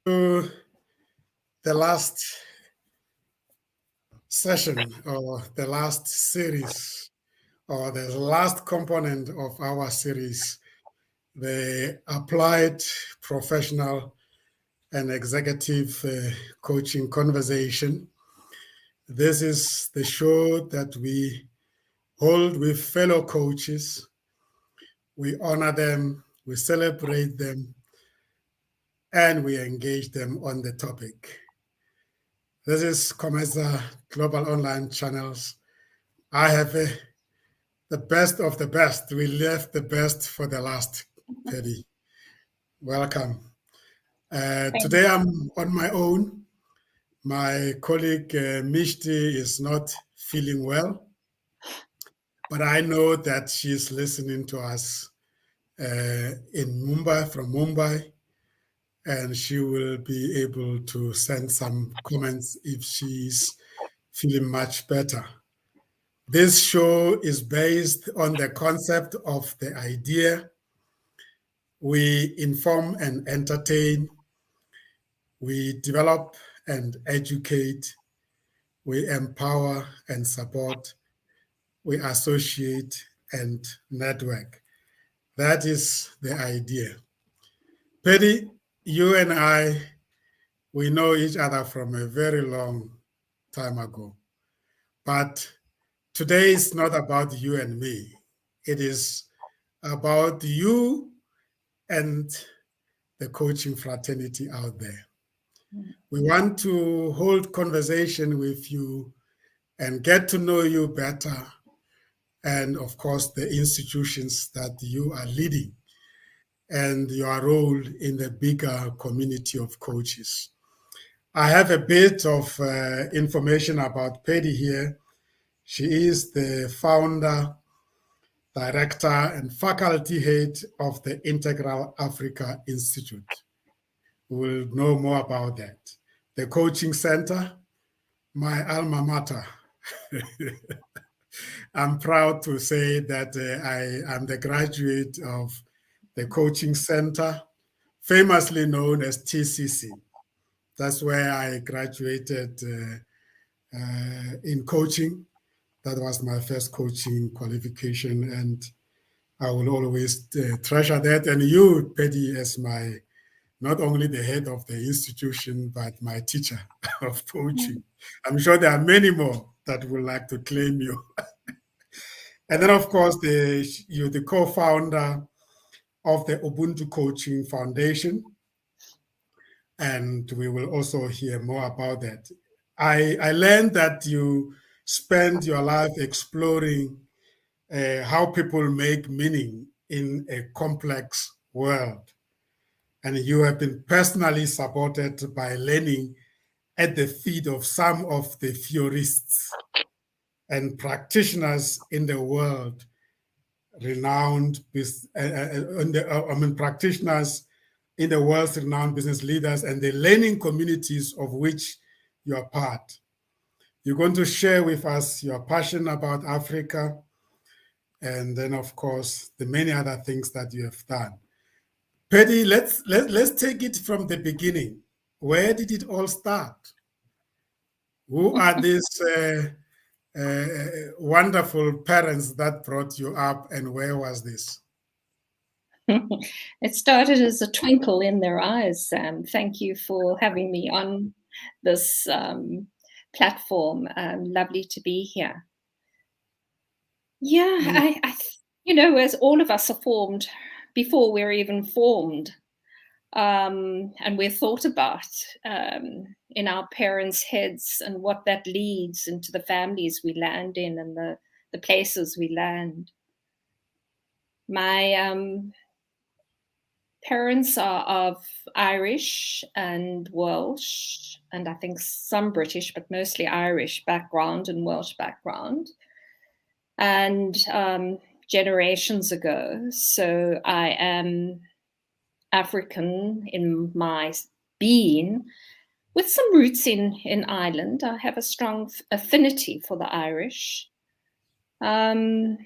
To the last session or the last series or the last component of our series, the applied professional and executive coaching conversation. This is the show that we hold with fellow coaches. We honor them, we celebrate them, and we engage them on the topic. This is COMETSA Global Online Channels. I have the best of the best. We left the best for the last, Paddy. Welcome. Today I'm on my own. My colleague Mishti is not feeling well, but I know that she's listening to us in Mumbai, from Mumbai, and she will be able to send some comments if she's feeling much better. This show is based on the concept of the idea. We inform and entertain, we develop and educate, we empower and support, we associate and network. That is the idea. Paddy, you and I, we know each other from a very long time ago. But today is not about you and me. It is about you and the coaching fraternity out there. We want to hold conversation with you and get to know you better. And of course, the institutions that you are leading and your role in the bigger community of coaches. I have a bit of information about Paddy here. She is the founder, director, and faculty head of the Integral Africa Institute. We'll know more about that. The Coaching Center, my alma mater. I'm proud to say that I am the graduate of the Coaching Center, famously known as TCC. That's where I graduated in coaching. That was my first coaching qualification, and I will always treasure that. And you, Paddy, as my not only the head of the institution, but my teacher of coaching. I'm sure there are many more that would like to claim you. And then, of course, you're the co-founder of the Ubuntu Coaching Foundation, and we will also hear more about that. I learned that you spend your life exploring how people make meaning in a complex world. And you have been personally supported by learning at the feet of some of the theorists and practitioners in the world, renowned practitioners in the world's renowned business leaders and the learning communities of which you are part. You're going to share with us your passion about Africa, and then, of course, the many other things that you have done. Paddy, let's take it from the beginning. Where did it all start? Who are these wonderful parents that brought you up, and where was this? It started as a twinkle in their eyes, Sam. Thank you for having me on this platform. Lovely to be here. Yeah, as all of us are formed before we're even formed, and we're thought about in our parents' heads, and what that leads into the families we land in and the places we land. My parents are of Irish and Welsh, and I think some British, but mostly Irish background and Welsh background. And generations ago. So I am African in my being, with some roots in Ireland. I have a strong affinity for the Irish. But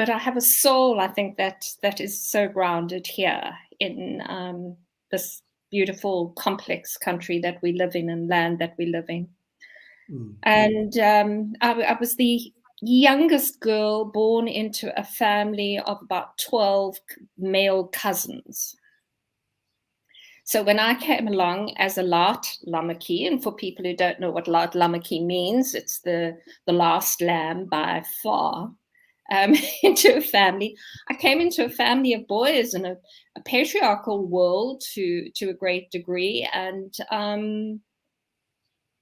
I have a soul, I think, that is so grounded here in this beautiful, complex country that we live in and land that we live in. Mm. And I was the youngest girl born into a family of about 12 male cousins. So when I came along as a Laat Lammetjie, and for people who don't know what Laat Lammetjie means, it's the last lamb by far, into a family. I came into a family of boys in a patriarchal world to a great degree. And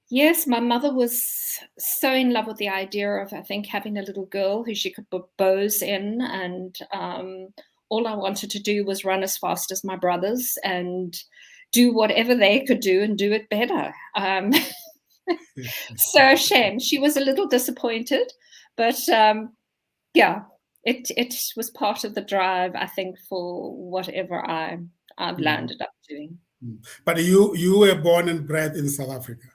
yes, my mother was so in love with the idea of, I think, having a little girl who she could put bows in. And all I wanted to do was run as fast as my brothers and do whatever they could do and do it better. So shame. She was a little disappointed, but yeah, it was part of the drive, I think, for whatever I've landed up doing. But you were born and bred in South Africa.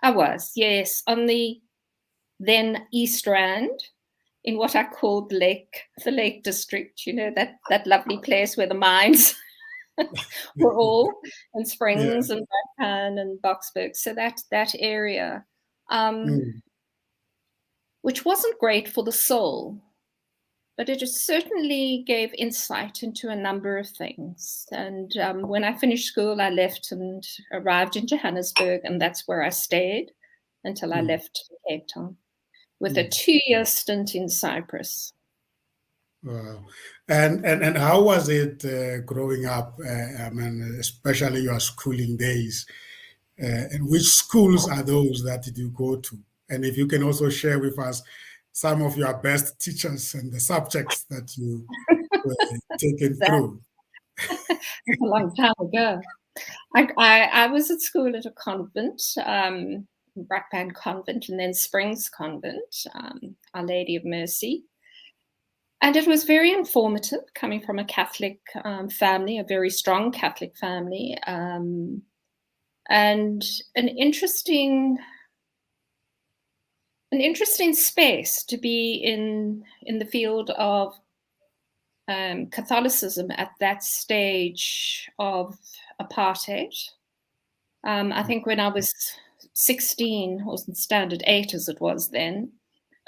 I was, yes, on the then East Rand, in what I called the Lake District. You know, that lovely place where the mines were all, and Springs and Brakpan and Boksburg. So that area, which wasn't great for the soul, but it certainly gave insight into a number of things. And when I finished school, I left and arrived in Johannesburg, and that's where I stayed until I left Cape Town, with a 2-year stint in Cyprus. Wow. And how was it growing up? I mean, especially your schooling days. And which schools are those that did you go to? And if you can also share with us some of your best teachers and the subjects that you were taken through. That's a long time ago. I was at school at a convent, Brakpan Convent, and then Springs Convent, Our Lady of Mercy. And it was very informative, coming from a Catholic family, a very strong Catholic family, and an interesting space to be in the field of Catholicism at that stage of apartheid. I think when I was 16, or standard 8 as it was then,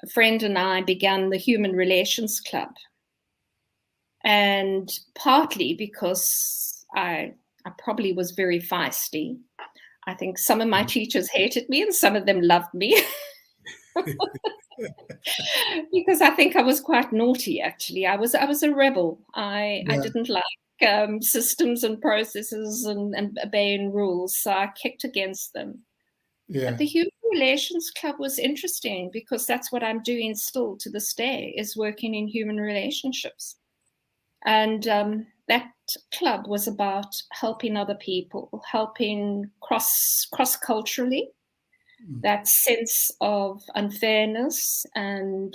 a friend and I began the Human Relations Club. And partly because I probably was very feisty. I think some of my teachers hated me and some of them loved me. Because I think I was quite naughty, actually. I was a rebel. I didn't like systems and processes and obeying rules, so I kicked against them. Yeah. But the Human Relations Club was interesting because that's what I'm doing still to this day, is working in human relationships. And that club was about helping other people, helping cross-culturally. That sense of unfairness and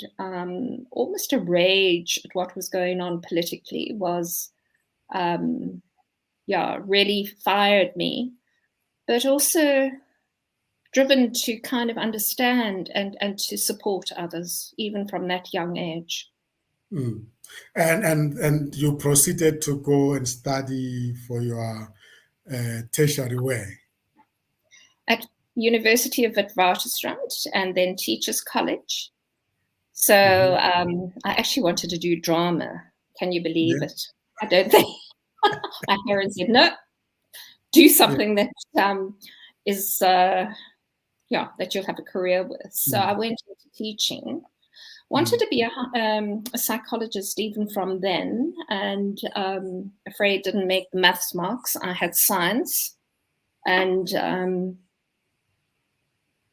almost a rage at what was going on politically was, really fired me, but also driven to kind of understand and to support others, even from that young age. And you proceeded to go and study for your tertiary way? At University of Witwatersrand and then Teachers College. So I actually wanted to do drama. Can you believe it? I don't think. My parents said, no, do something that is, that you'll have a career with. So I went into teaching. Wanted to be a psychologist even from then, and afraid didn't make the maths marks. I had science, and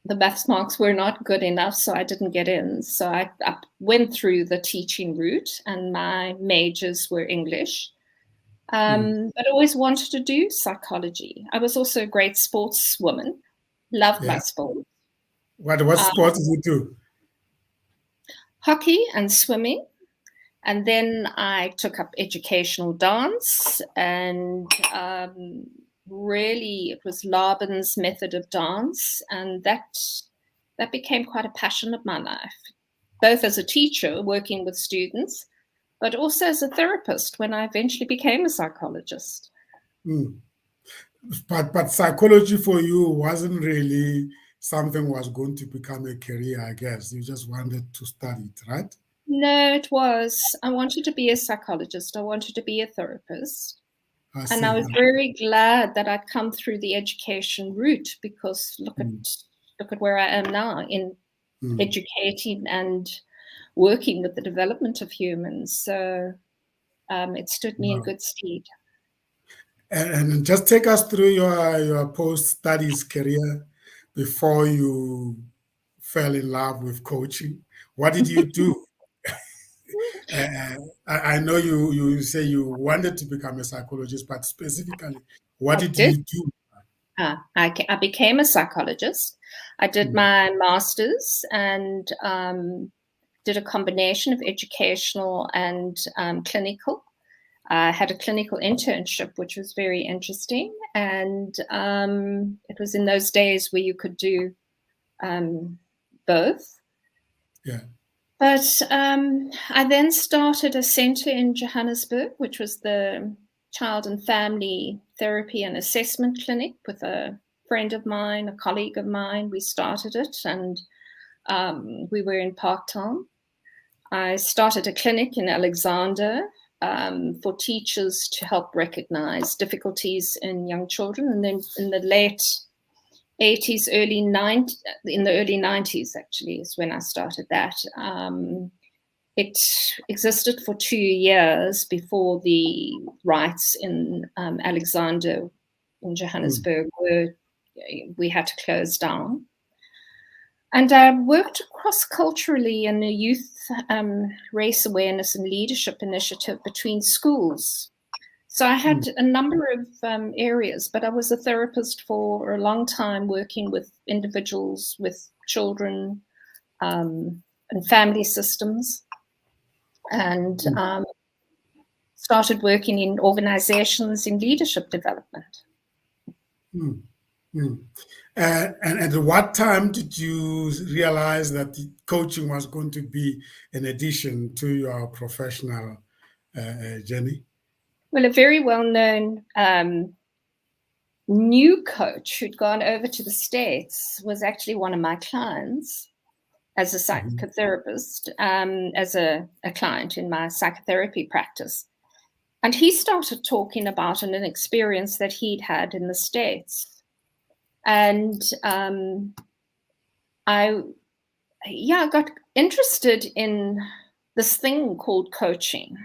the maths marks were not good enough, so I didn't get in. So I went through the teaching route, and my majors were English. But always wanted to do psychology. I was also a great sportswoman, loved my sport. What sport did you do? Hockey and swimming. And then I took up educational dance, and really it was Laban's method of dance, and that became quite a passion of my life, both as a teacher working with students, but also as a therapist when I eventually became a psychologist. But psychology for you wasn't really something was going to become a career, I guess. You just wanted to study it, right? No, it was. I wanted to be a psychologist. I wanted to be a therapist. I And I see. was very glad that I'd come through the education route, because Mm, look at where I am now in mm. educating and working with the development of humans. So it stood me in Wow. good stead. And just take us through your post-studies career before you fell in love with coaching. What did you do? Uh, I know you say you wanted to become a psychologist, but specifically, what I did did. you do? I became a psychologist. I did Mm, my master's and did a combination of educational and clinical. I had a clinical internship, which was very interesting. And it was in those days where you could do both. yeah. But I then started a center in Johannesburg, which was the Child and Family Therapy and Assessment Clinic, with a friend of mine, a colleague of mine. We started it, and we were in Parktown. I started a clinic in Alexander for teachers to help recognize difficulties in young children. And then in the late 80s, in the early 90s, actually, is when I started that. It existed for 2 years before the riots in Alexander in Mm, Johannesburg we had to close down. And I worked cross-culturally in a youth race awareness and leadership initiative between schools. So I mm, had a number of areas, but I was a therapist for a long time, working with individuals, with children, and family systems, and mm, started working in organizations in leadership development. mm, mm. And at what time did you realize that the coaching was going to be an addition to your professional journey? Well, a very well-known new coach who'd gone over to the States was actually one of my clients as a Mhm, psychotherapist, as a client in my psychotherapy practice. And he started talking about an experience that he'd had in the States. And I got interested in this thing called coaching,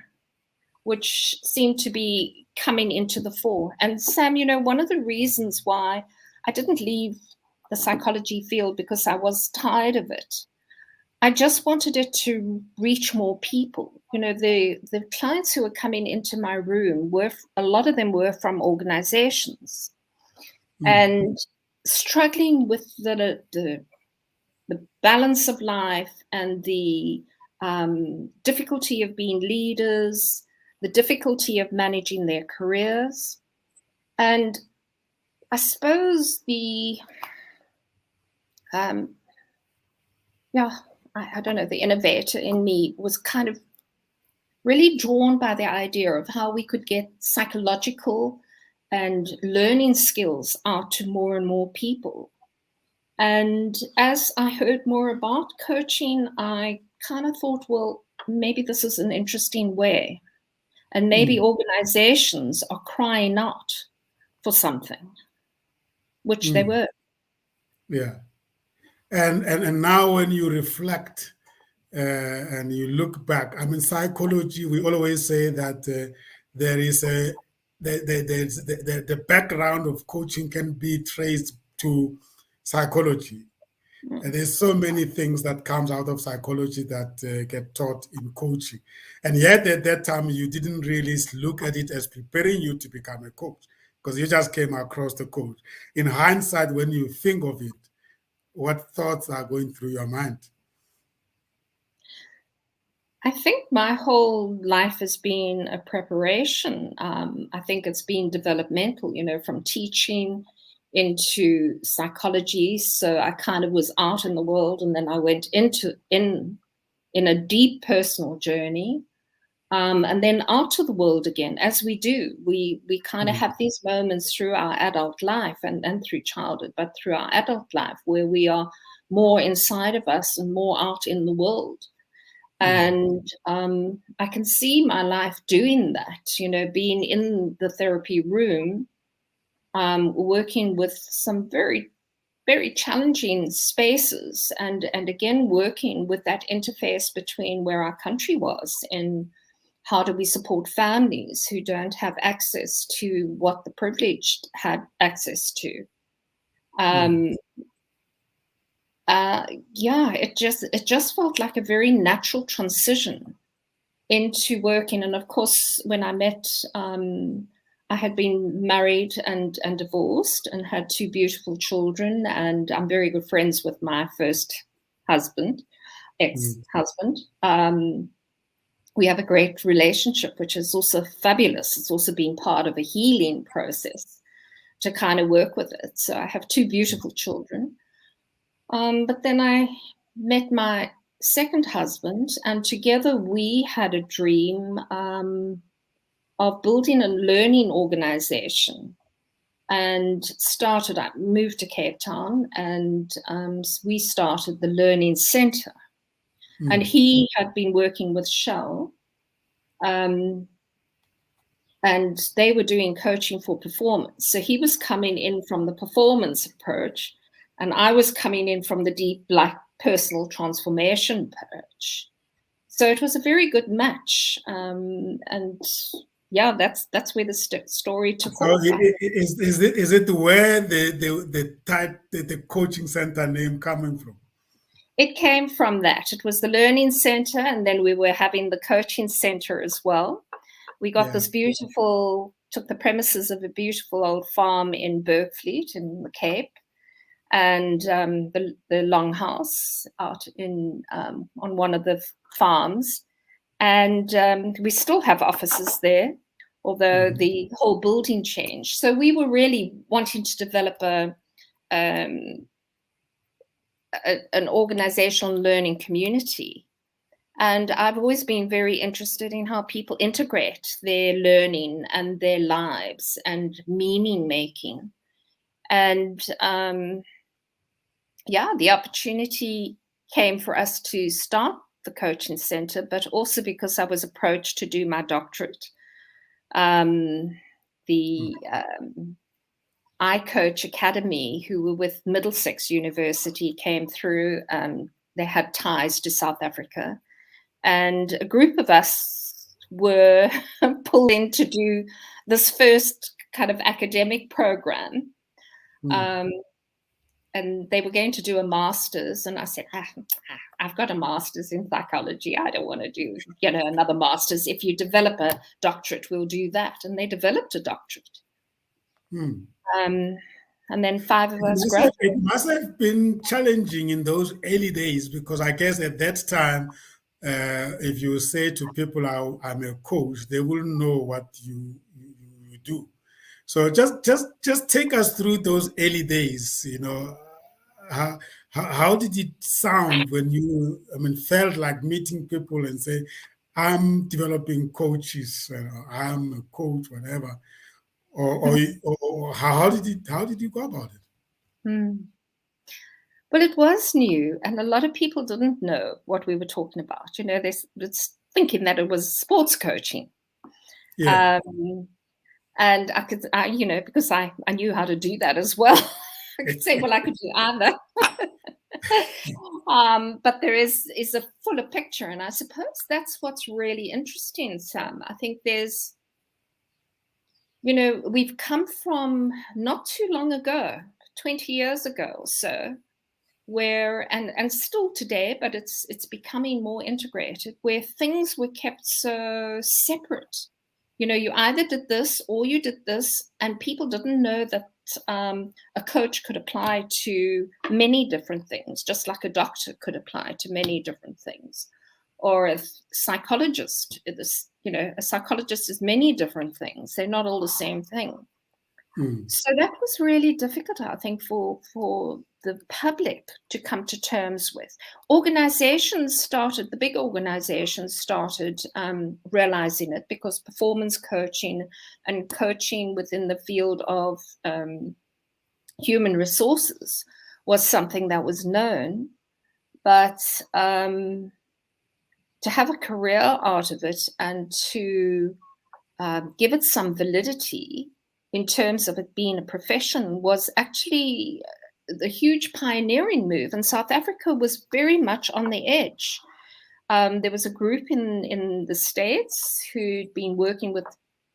which seemed to be coming into the fore. And Sam, one of the reasons why I didn't leave the psychology field, because I was tired of it. I just wanted it to reach more people. The clients who were coming into my room a lot of them were from organizations mm, and struggling with the balance of life and the difficulty of being leaders, the difficulty of managing their careers. And I suppose um, I don't know, the innovator in me was kind of really drawn by the idea of how we could get psychological and learning skills out to more and more people. And as I heard more about coaching, I kind of thought, well, maybe this is an interesting way. And maybe mm, organizations are crying out for something, which they mm. were. Yeah. And now when you reflect and you look back, I mean, psychology, we always say that there is the background of coaching can be traced to psychology. And Mm. there's so many things that comes out of psychology that get taught in coaching. And yet at that time, you didn't really look at it as preparing you to become a coach because you just came across the coach. In hindsight, when you think of it, what thoughts are going through your mind? I think my whole life has been a preparation. I think it's been developmental, from teaching into psychology. So I kind of was out in the world, and then I went in a deep personal journey. And then out to the world again, as we do. We kind of have these moments through our adult life and through childhood, but through our adult life where we are more inside of us and more out in the world. And I can see my life doing that, you know, being in the therapy room, working with some very, very challenging spaces, and again, working with that interface between where our country was and how do we support families who don't have access to what the privileged had access to. Yeah, it just felt like a very natural transition into working. And of course, when I met, I had been married and divorced and had two beautiful children, and I'm very good friends with my first husband, ex-husband. We have a great relationship, which is also fabulous. It's also been part of a healing process to kind of work with it. So I have two beautiful children. But then I met my second husband, and together we had a dream of building a learning organization, and I moved to Cape Town, and we started the Learning Center. And he had been working with Shell, and they were doing coaching for performance. So he was coming in from the performance approach, and I was coming in from the deep, like, personal transformation approach. So it was a very good match. And yeah, that's where the story took off. Is it where the coaching center name coming from? It came from that. It was the Learning Center, and then we were having the coaching center as well. We got this beautiful, took the premises of a beautiful old farm in Bergfleet in the Cape, and the longhouse out in on one of the farms. And we still have offices there, although the whole building changed. So we were really wanting to develop an organizational learning community. And I've always been very interested in how people integrate their learning and their lives and meaning making. And yeah, the opportunity came for us to start the coaching center, but also because I was approached to do my doctorate. The iCoach Academy, who were with Middlesex University, came through. They had ties to South Africa. And a group of us were pulled in to do this first kind of academic program. And they were going to do a master's. And I said, I've got a master's in psychology. I don't want to do, another master's. If you develop a doctorate, we'll do that. And they developed a doctorate. And then 5 of us graduated. It must have been challenging in those early days, because I guess at that time, if you say to people, I'm a coach, they wouldn't know what you do. So just take us through those early days. How did it sound when you felt like meeting people and say, I'm developing coaches, I'm a coach, whatever, or how did you go about it? Well, it was new, and a lot of people didn't know what we were talking about. They were thinking that it was sports coaching. Yeah. And because I knew how to do that as well. I could say, well, I could do either. But there is a fuller picture, and I suppose that's what's really interesting, Sam. I think there's, we've come from not too long ago, 20 years ago or so, where and still today, but it's becoming more integrated, where things were kept so separate. You either did this or you did this, and people didn't know that a coach could apply to many different things, just like a doctor could apply to many different things, or a psychologist. A psychologist is many different things. They're not all the same thing. Mm. So that was really difficult, I think, for the public to come to terms with. Organizations started, the big organizations started realizing it, because performance coaching and coaching within the field of human resources was something that was known. But to have a career out of it and to give it some validity in terms of it being a profession was actually the huge pioneering move. And South Africa was very much on the edge. There was a group in the States who'd been working with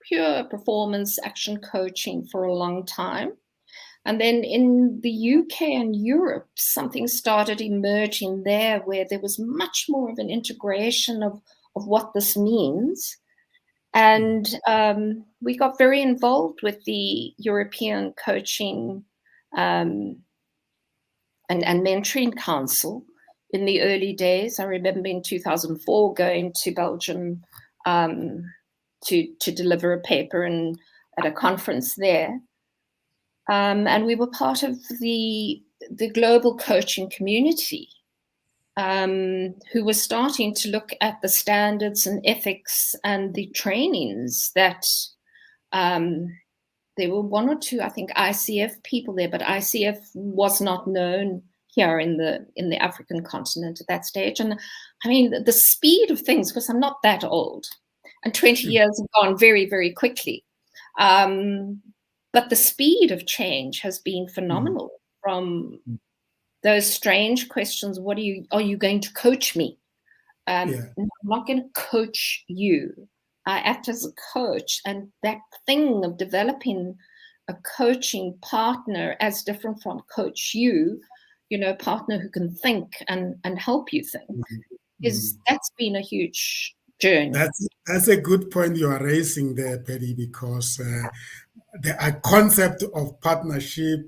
pure performance action coaching for a long time. And then in the UK and Europe, something started emerging there where there was much more of an integration of what this means. And we got very involved with the European Coaching and Mentoring Council in the early days. I remember in 2004 going to Belgium to deliver a paper at a conference there. And we were part of the global coaching community, who was starting to look at the standards and ethics and the trainings that there were one or two, I think, ICF people there, but ICF was not known here in the African continent at that stage. And I mean, the speed of things, because I'm not that old, and 20 years have gone very, very quickly. But the speed of change has been phenomenal, from those strange questions. Are you going to coach me? No, I'm not going to coach you. I act as a coach. And that thing of developing a coaching partner as different from coach you, partner who can think and help you think, that's been a huge journey. That's a good point you are raising there, Paddy, because the concept of partnership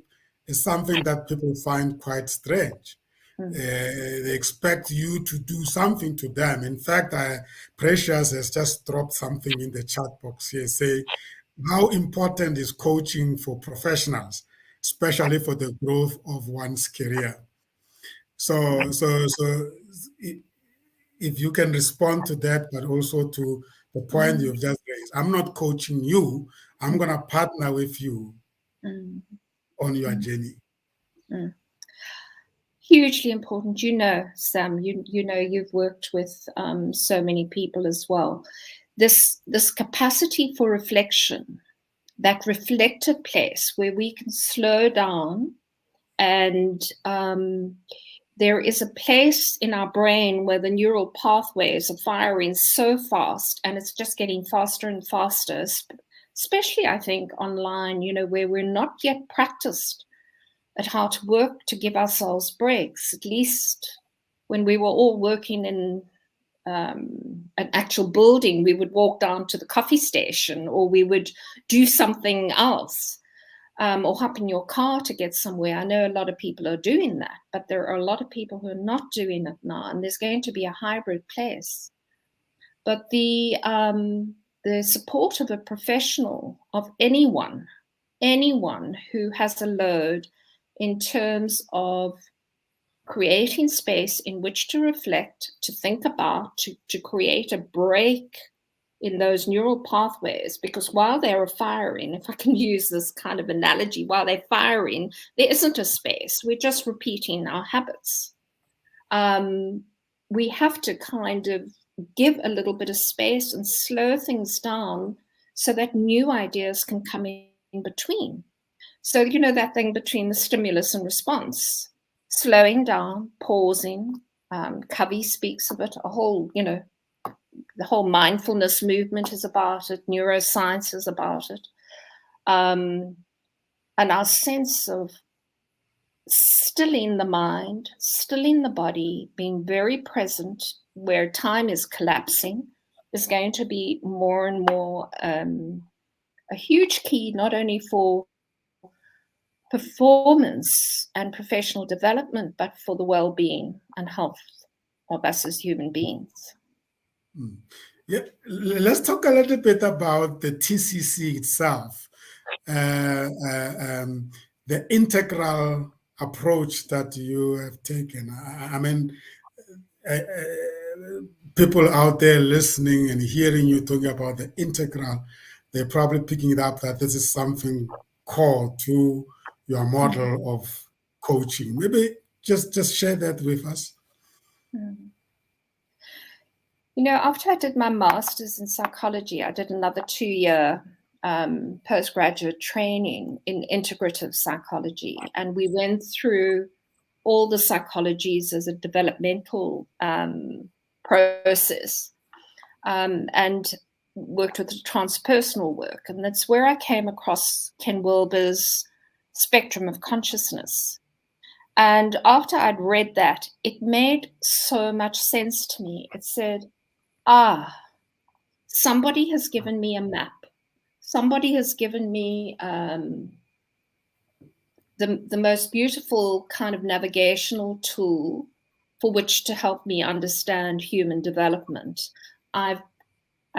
is something that people find quite strange. They expect you to do something to them. In fact, Precious has just dropped something in the chat box here, say, how important is coaching for professionals, especially for the growth of one's career? So if you can respond to that, but also to the point you've just raised. I'm not coaching you. I'm going to partner with you on your journey. Hugely important. Sam, you've worked with so many people as well. This capacity for reflection, that reflective place where we can slow down, and there is a place in our brain where the neural pathways are firing so fast, and it's just getting faster and faster, especially, I think, online, where we're not yet practiced at how to work to give ourselves breaks. At least when we were all working in an actual building, we would walk down to the coffee station, or we would do something else, or hop in your car to get somewhere. I know a lot of people are doing that, but there are a lot of people who are not doing it now, and there's going to be a hybrid place. But the support of a professional, of anyone who has a load in terms of creating space in which to reflect, to think about, to create a break in those neural pathways, because while they're firing, if I can use this kind of analogy, while they're firing, there isn't a space. We're just repeating our habits. We have to kind of give a little bit of space and slow things down so that new ideas can come in between. So, that thing between the stimulus and response, slowing down, pausing. Covey speaks of it, the whole mindfulness movement is about it. Neuroscience is about it. And our sense of stilling the mind, stilling the body, being very present where time is collapsing, is going to be more and more a huge key, not only for performance and professional development, but for the well-being and health of us as human beings. Yeah, let's talk a little bit about the TCC itself. the integral approach that you have taken. I mean, people out there listening and hearing you talking about the integral, they're probably picking it up that this is something core to your model of coaching. Maybe just share that with us. You know, after I did my master's in psychology, I did another 2-year postgraduate training in integrative psychology. And we went through all the psychologies as a developmental process and worked with the transpersonal work. And that's where I came across Ken Wilber's spectrum of consciousness. And after I'd read that, it made so much sense to me. It said, somebody has given me a map. Somebody has given me the most beautiful kind of navigational tool for which to help me understand human development. I've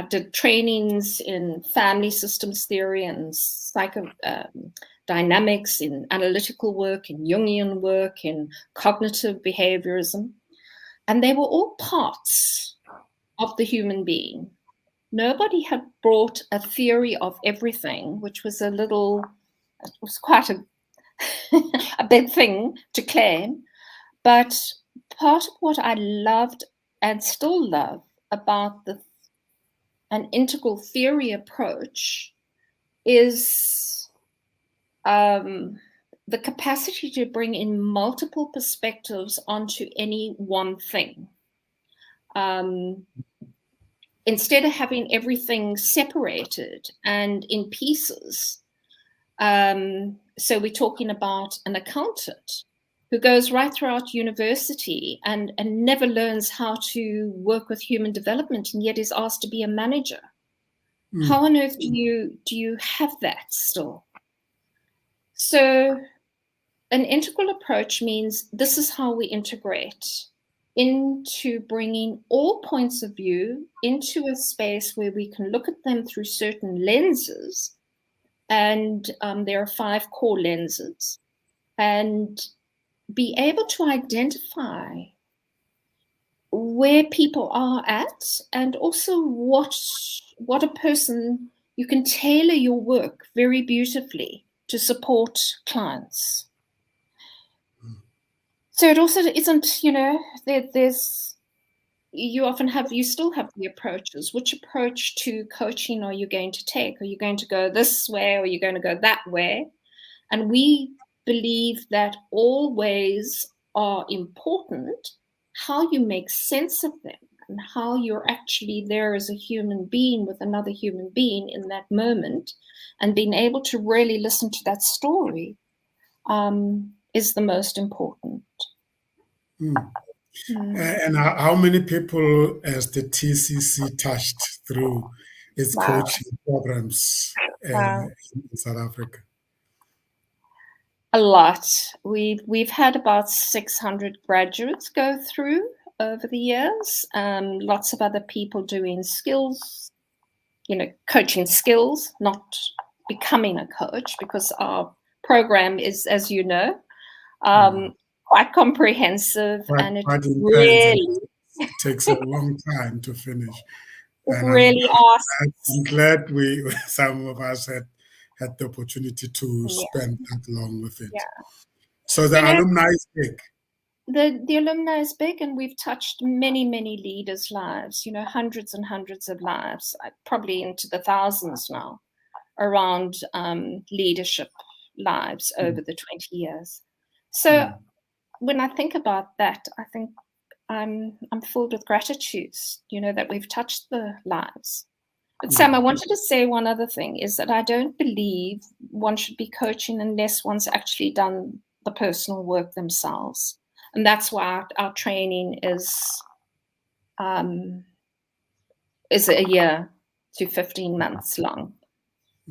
did trainings in family systems theory and psychodynamics, in analytical work, in Jungian work, in cognitive behaviorism. And they were all parts of the human being. Nobody had brought a theory of everything, which was it was quite a big thing to claim. But part of what I loved and still love about an integral theory approach is the capacity to bring in multiple perspectives onto any one thing. Instead of having everything separated and in pieces. So we're talking about an accountant who goes right throughout university and never learns how to work with human development, and yet is asked to be a manager. How on earth do you have that still? So an integral approach means this is how we integrate into bringing all points of view into a space where we can look at them through certain lenses. And there are 5 core lenses, and be able to identify where people are at, and also what a person, you can tailor your work very beautifully to support clients. So it also isn't, you still have the approaches. Which approach to coaching are you going to take? Are you going to go this way, or are you going to go that way? And we believe that all ways are important. How you make sense of them and how you're actually there as a human being with another human being in that moment, and being able to really listen to that story is the most important. And how many people has the TCC touched through its coaching programs in South Africa? A lot. We've had about 600 graduates go through over the years. Lots of other people doing skills, coaching skills, not becoming a coach, because our program is, as you know, quite comprehensive, and it really takes a long time to finish. And really I'm glad some of us had the opportunity to spend that long with it. So the alumni is big. The alumni is big, and we've touched many, many leaders' lives, hundreds and hundreds of lives, probably into the thousands now, around leadership lives over the 20 years. So when I think about that, I think I'm filled with gratitude, that we've touched the lives. But Sam, I wanted to say one other thing, is that I don't believe one should be coaching unless one's actually done the personal work themselves. And that's why our training is a year to 15 months long.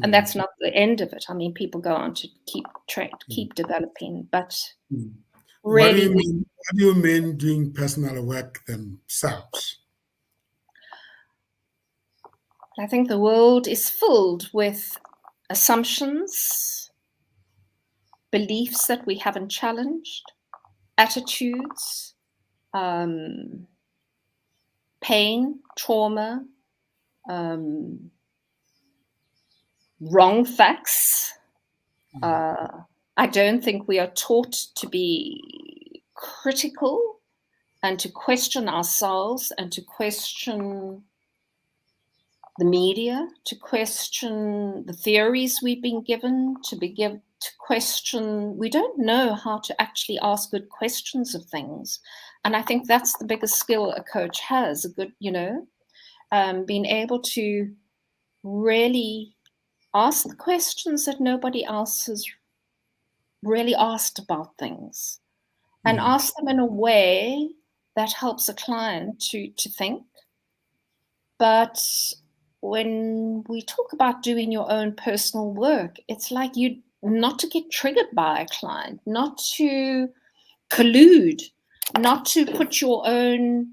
And that's not the end of it. I mean, people go on to keep developing, but really. What do you mean doing personal work themselves? I think the world is filled with assumptions, beliefs that we haven't challenged, attitudes, pain, trauma, wrong facts. I don't think we are taught to be critical and to question ourselves and to question the media, to question the theories we've been given, to question. We don't know how to actually ask good questions of things. And I think that's the biggest skill a coach has, a good, being able to really ask the questions that nobody else has really asked about things, and ask them in a way that helps a client to think. But when we talk about doing your own personal work, it's like you not to get triggered by a client, not to collude, not to put your own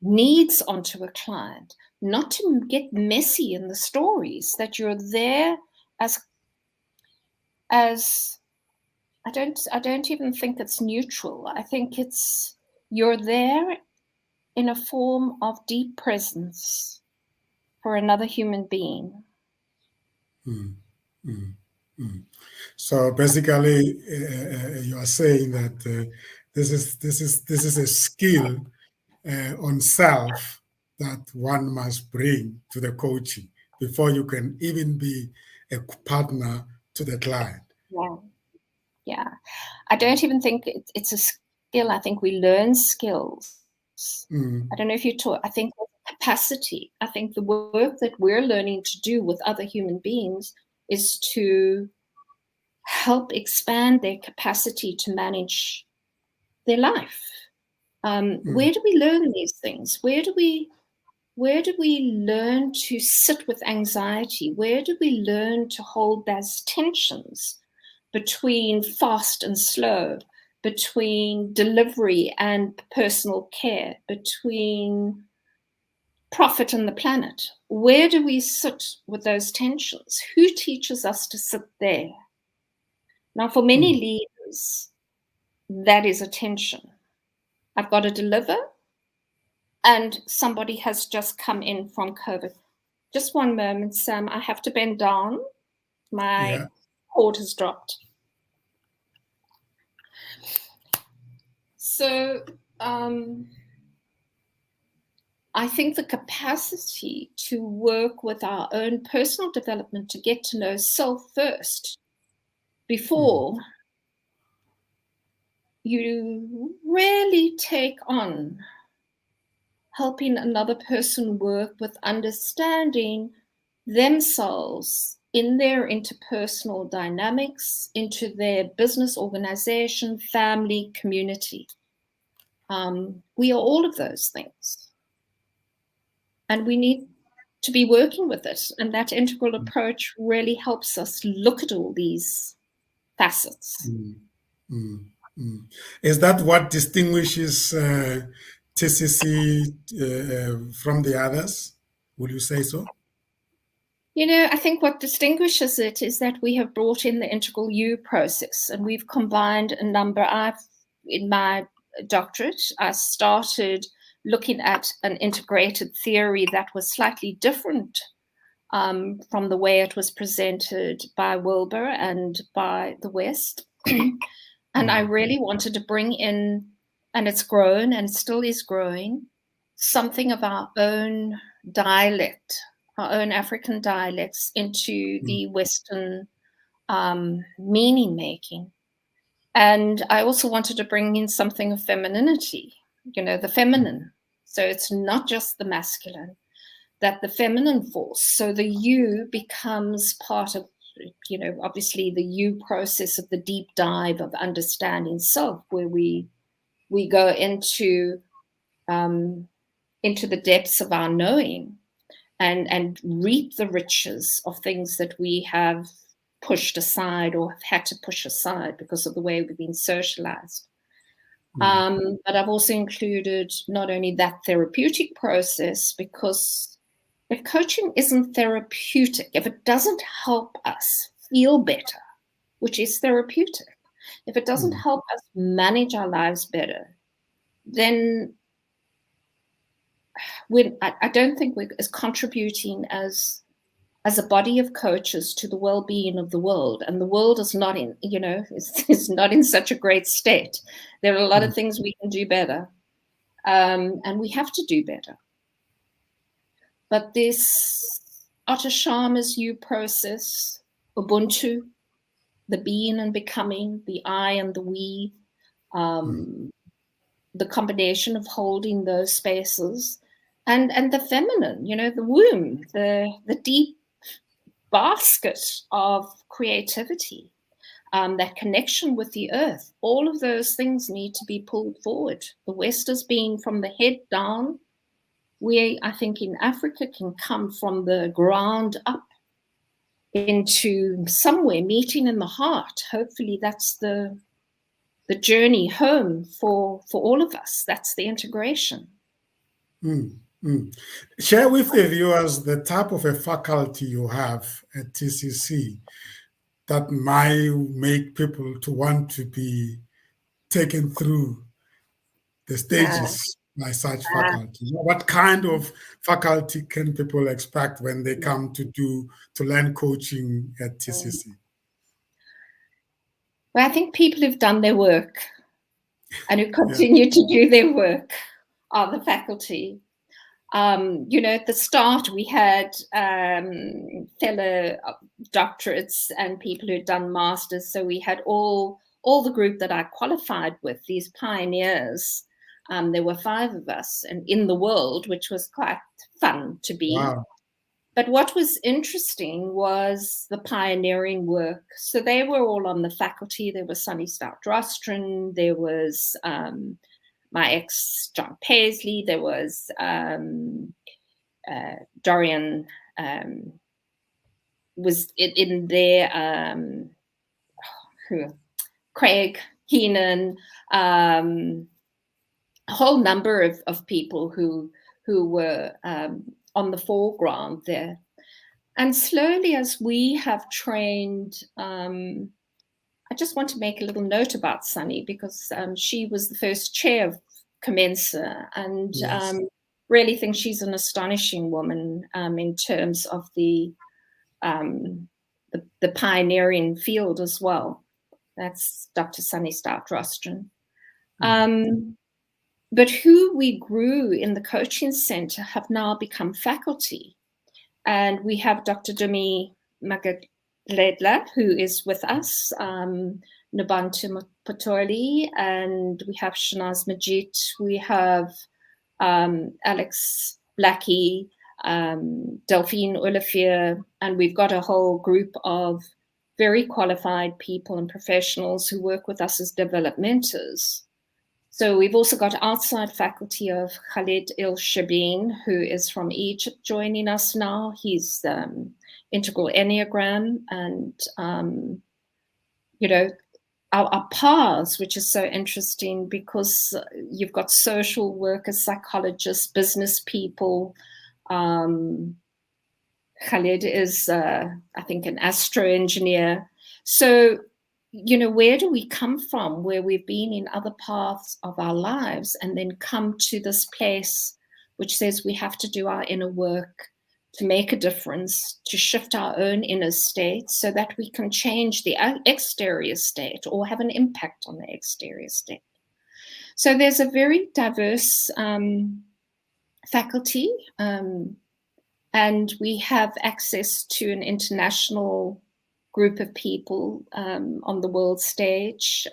needs onto a client, not to get messy in the stories, that you're there as I don't even think it's neutral. I think it's you're there in a form of deep presence for another human being. So basically, you are saying that this is a skill on self that one must bring to the coaching before you can even be a partner to the client. Yeah. I don't even think it's a skill. I think we learn skills. I don't know if you taught. I think capacity. I think the work that we're learning to do with other human beings is to help expand their capacity to manage their life. Where do we learn these things? Where do we learn to sit with anxiety? Where do we learn to hold those tensions between fast and slow, between delivery and personal care, between profit and the planet? Where do we sit with those tensions? Who teaches us to sit there? Now, for many leaders, that is a tension. I've got to deliver, and somebody has just come in from COVID. Just one moment, Sam. I have to bend down. My cord has dropped. So I think the capacity to work with our own personal development, to get to know self first before you really take on helping another person work with understanding themselves in their interpersonal dynamics, into their business, organization, family, community. We are all of those things. And we need to be working with it. And that integral approach really helps us look at all these facets. Is that what distinguishes TCC from the others? Would you say so? I think what distinguishes it is that we have brought in the integral you process, and we've combined a number. In my doctorate, I started looking at an integrated theory that was slightly different from the way it was presented by Wilbur and by the West. And I really wanted to bring in, and it's grown and still is growing, something of our own dialect, our own African dialects into the Western meaning making. And I also wanted to bring in something of femininity, the feminine. So it's not just the masculine, that the feminine force. So the you becomes part of, obviously the you process of the deep dive of understanding self, where we go into the depths of our knowing and reap the riches of things that we have pushed aside or have had to push aside because of the way we've been socialized. But I've also included not only that therapeutic process, because if coaching isn't therapeutic, if it doesn't help us feel better, which is therapeutic, if it doesn't help us manage our lives better, then I don't think we're as contributing as a body of coaches to the well-being of the world. And the world is not in, is not in such a great state. There are a lot of things we can do better, and we have to do better. But this Otter Sharma's you process, Ubuntu, the being and becoming, the I and the we, the combination of holding those spaces, and the feminine, the womb, the deep basket of creativity, that connection with the earth. All of those things need to be pulled forward. The West is being from the head down. We, I think, in Africa can come from the ground up into somewhere meeting in the heart. Hopefully that's the journey home for all of us. That's the integration. Share with the viewers the type of a faculty you have at TCC that might make people to want to be taken through the stages by such faculty. What kind of faculty can people expect when they come to learn coaching at TCC? Well, I think people who've done their work and who continue to do their work are the faculty. At the start, we had fellow doctorates and people who'd done masters. So we had all the group that I qualified with, these pioneers. There were 5 of us and in the world, which was quite fun to be. Wow. But what was interesting was the pioneering work. So they were all on the faculty. There was Sunny Stout-Rostron. There was my ex, John Paisley. There was Dorian was in there. Craig Heenan. A whole number of people who were on the foreground there. And slowly, as we have trained, I just want to make a little note about Sunny, because she was the first chair of COMETSA, and really think she's an astonishing woman in terms of the pioneering field as well. That's Dr. Sunny Stout-Rostron. But who we grew in the coaching center have now become faculty. And we have Dr. Dumi Magaledla, who is with us, Nabantu Potoli, and we have Shanaz Majid, we have Alex Blackie, Delphine Olivier, and we've got a whole group of very qualified people and professionals who work with us as developmentors. So we've also got outside faculty of Khalid El Shabin, who is from Egypt, joining us now. He's integral Enneagram, and our paths, which is so interesting because you've got social workers, psychologists, business people. Khalid is, I think, an astro engineer. So where do we come from, where we've been in other paths of our lives, and then come to this place which says we have to do our inner work to make a difference, to shift our own inner state so that we can change the exterior state or have an impact on the exterior state. So there's a very diverse faculty, and we have access to an international group of people on the world stage.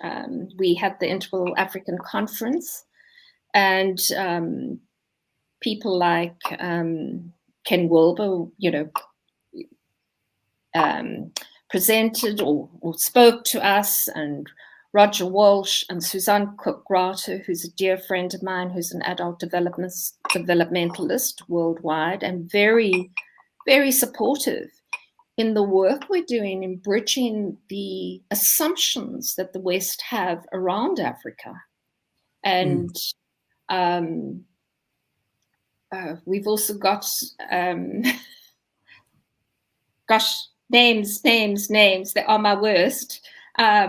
We had the Integral African Conference, and people like Ken Wilber, presented or spoke to us, and Roger Walsh and Suzanne Cook-Grater, who's a dear friend of mine, who's an adult developmentalist worldwide, and very, very supportive in the work we're doing in bridging the assumptions that the West have around Africa. And we've also got, gosh, names. They are my worst. I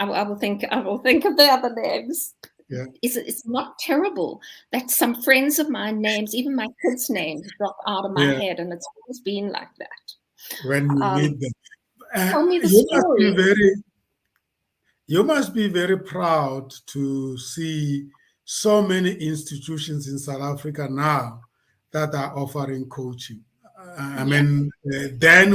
will think of the other names. Yeah. It's not terrible that some friends of mine names, even my kids' names, drop out of my head, and it's always been like that. When you meet them, Tell me the you must be story. very proud to see so many institutions in South Africa now that are offering coaching. I Yeah, mean, then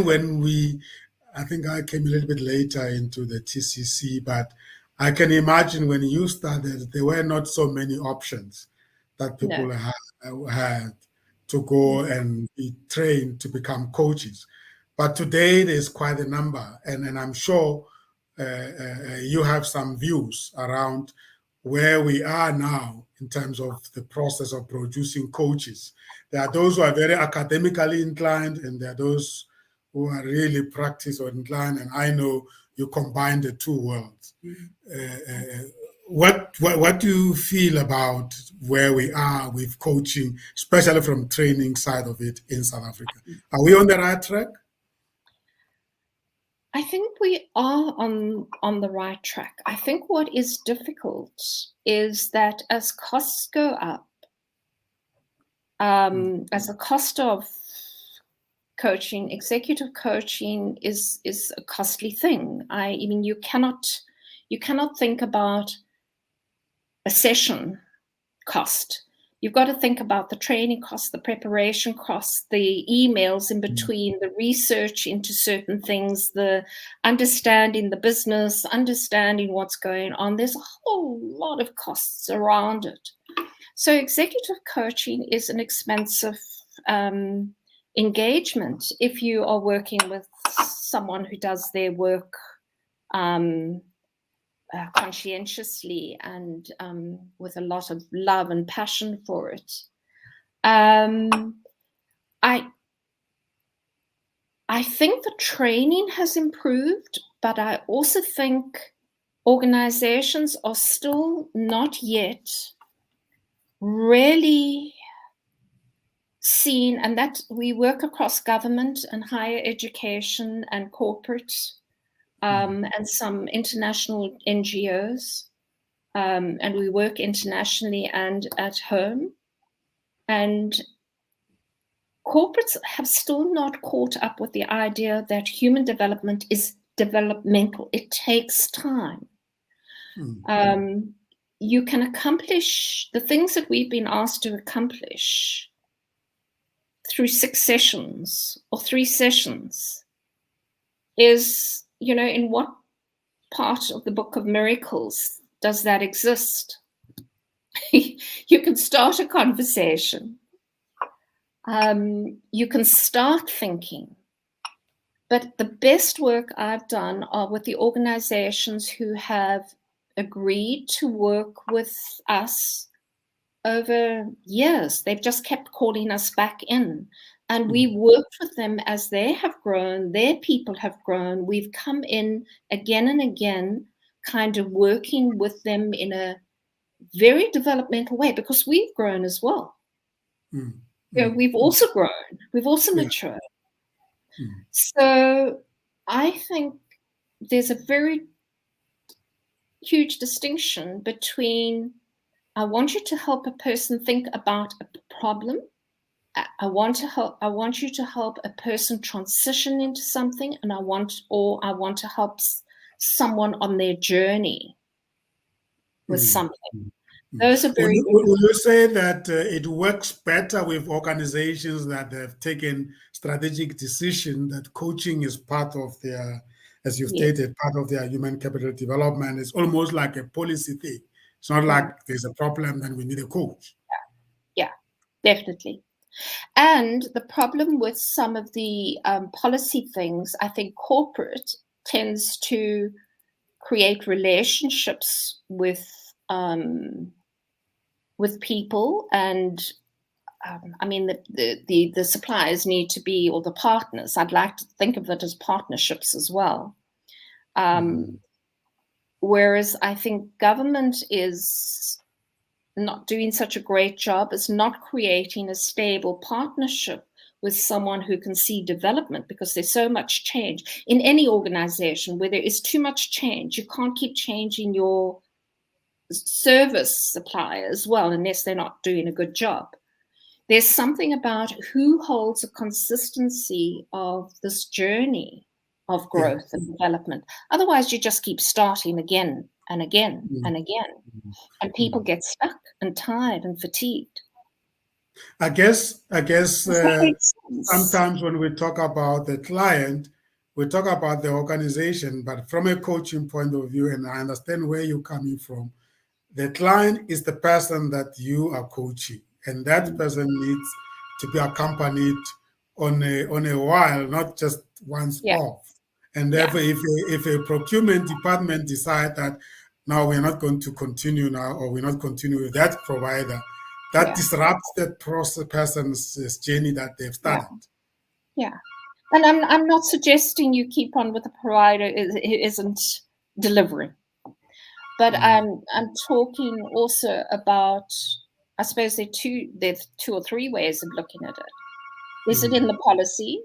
I think I came a little bit later into the TCC, but I can imagine when you started, there were not so many options that no. people had to go and be trained to become coaches. But today there's quite a number, and I'm sure you have some views around where we are now in terms of the process of producing coaches. There are those who are very academically inclined, and there are those who are really practice or inclined. And I know you combine the two worlds. What do you feel about where we are with coaching, especially from training side of it in South Africa? Are we on the right track? I think we are on the right track. I think what is difficult is that as costs go up, as the cost of coaching, executive coaching is a costly thing. I mean, you cannot think about a session cost. You've got to think about the training costs, the preparation costs, the emails in between, the research into certain things, the understanding the business, understanding what's going on. There's a whole lot of costs around it. So executive coaching is an expensive engagement if you are working with someone who does their work conscientiously and with a lot of love and passion for it. I think the training has improved, but I also think organizations are still not yet really seen, and that we work across government and higher education and corporate and some international NGOs. And we work internationally and at home. And corporates have still not caught up with the idea that human development is developmental. It takes time. You can accomplish the things that we've been asked to accomplish through 6 sessions or 3 sessions. Is, in what part of the Book of Miracles does that exist? You can start a conversation. You can start thinking. But the best work I've done are with the organizations who have agreed to work with us over years. They've just kept calling us back in. And we worked with them as they have grown, their people have grown. We've come in again and again, kind of working with them in a very developmental way, because we've grown as well. We've also grown, we've also matured. So I think there's a very huge distinction between I want you to help a person think about a problem. I want you to help a person transition into something, and I want to help someone on their journey with something. Those are very Would you say that it works better with organizations that have taken strategic decision that coaching is part of their, as you stated, part of their human capital development? It's almost like a policy thing. It's not like there's a problem and we need a coach. Yeah, definitely. And the problem with some of the policy things, I think corporate tends to create relationships with people, and I mean the suppliers need to be, or the partners. I'd like to think of it as partnerships as well. Whereas I think government is not doing such a great job is not creating a stable partnership with someone who can see development, because there's so much change in any organization. Where there is too much change, you can't keep changing your service supplier as well unless they're not doing a good job. There's something about who holds a consistency of this journey of growth and development. Otherwise, you just keep starting again and again and again, and people get stuck and tired and fatigued. I guess Does that make sense? sometimes when we talk about the client, we talk about the organization, but from a coaching point of view, and I understand where you're coming from, the client is the person that you are coaching, and that person needs to be accompanied on a while, not just once off. And therefore, if a procurement department decide that now we're not going to continue now, or we're not continue with that provider, that disrupts that person's journey that they've started. Yeah. And I'm not suggesting you keep on with a provider who isn't delivering. But I'm talking also about, I suppose there's two or three ways of looking at it. Is it in the policy?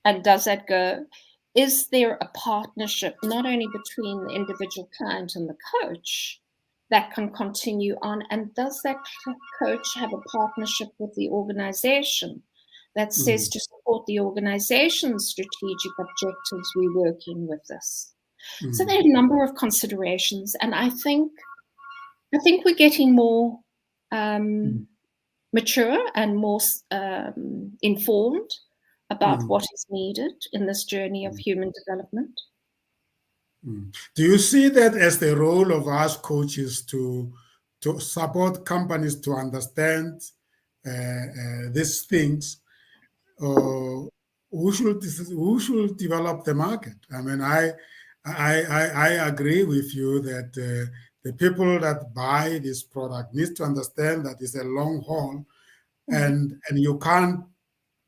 And does that go? Is there a partnership not only between the individual client and the coach that can continue on? And does that coach have a partnership with the organization that says to support the organization's strategic objectives, we're working with this? So there are a number of considerations, and I think we're getting more mature and more informed about what is needed in this journey of human development. Do you see that as the role of us coaches to support companies to understand these things? Who should develop the market? I mean, I agree with you that the people that buy this product needs to understand that it's a long haul, and you can't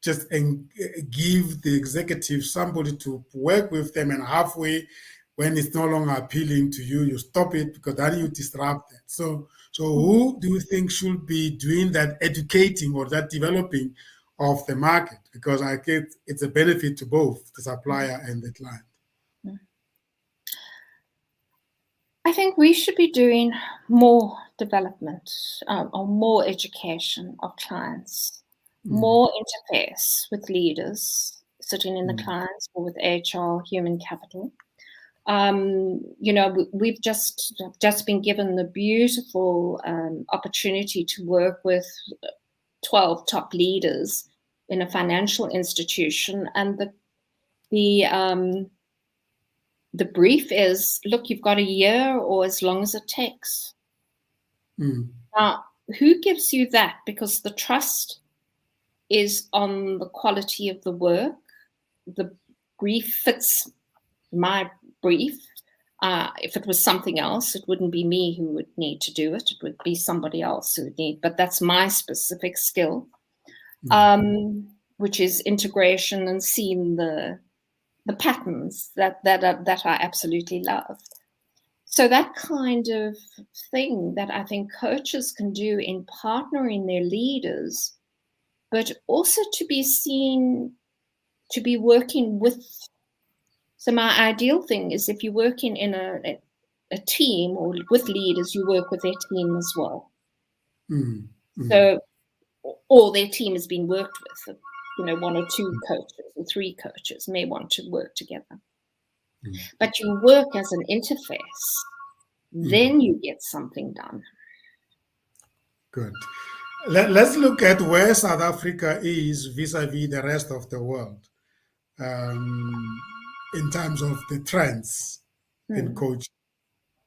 just give the executive somebody to work with them, and halfway, when it's no longer appealing to you, you stop it, because then you disrupt it. So who do you think should be doing that educating or that developing of the market? Because I get it's a benefit to both the supplier and the client. I think we should be doing more development or more education of clients, more interface with leaders sitting in the clients or with HR, human capital. We've just been given the beautiful opportunity to work with 12 top leaders in a financial institution, and the brief is, look, you've got a year or as long as it takes. Now, who gives you that? Because the trust is on the quality of the work. The brief fits my brief. If it was something else, it wouldn't be me who would need to do it. It would be somebody else who would need, but that's my specific skill, which is integration and seeing the patterns that I absolutely love. So that kind of thing that I think coaches can do in partnering their leaders, but also to be seen to be working with. So my ideal thing is if you're working in a team or with leaders, you work with their team as well. So, or their team has been worked with. One or two coaches or three coaches may want to work together. But you work as an interface, then you get something done. Good. Let's look at where South Africa is vis-a-vis the rest of the world in terms of the trends in coaching.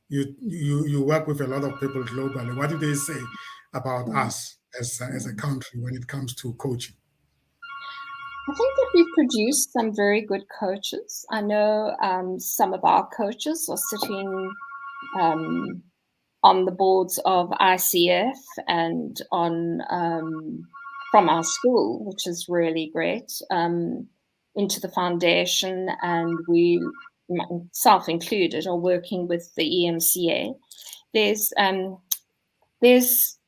You work with a lot of people globally. What do they say about us as a country when it comes to coaching? I think that we've produced some very good coaches. I know some of our coaches are sitting on the boards of ICF and on from our school, which is really great, into the foundation, and we, myself included, are working with the EMCA. There's there's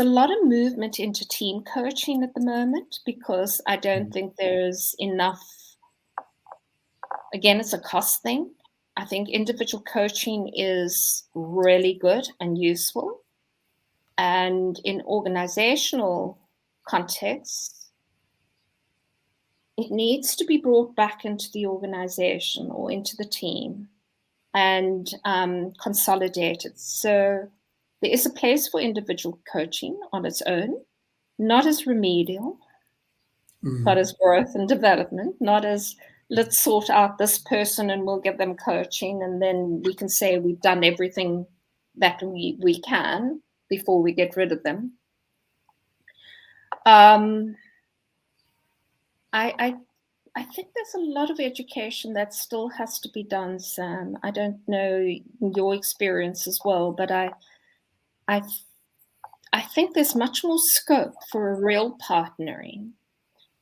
a lot of movement into team coaching at the moment, because I don't think there's enough. Again, it's a cost thing. I think individual coaching is really good and useful. And in organizational contexts, it needs to be brought back into the organization or into the team and consolidated. So there is a place for individual coaching on its own, not as remedial, but as growth and development, not as let's sort out this person and we'll give them coaching and then we can say we've done everything that we can before we get rid of them. I think there's a lot of education that still has to be done, Sam. I don't know your experience as well, but I think there's much more scope for a real partnering,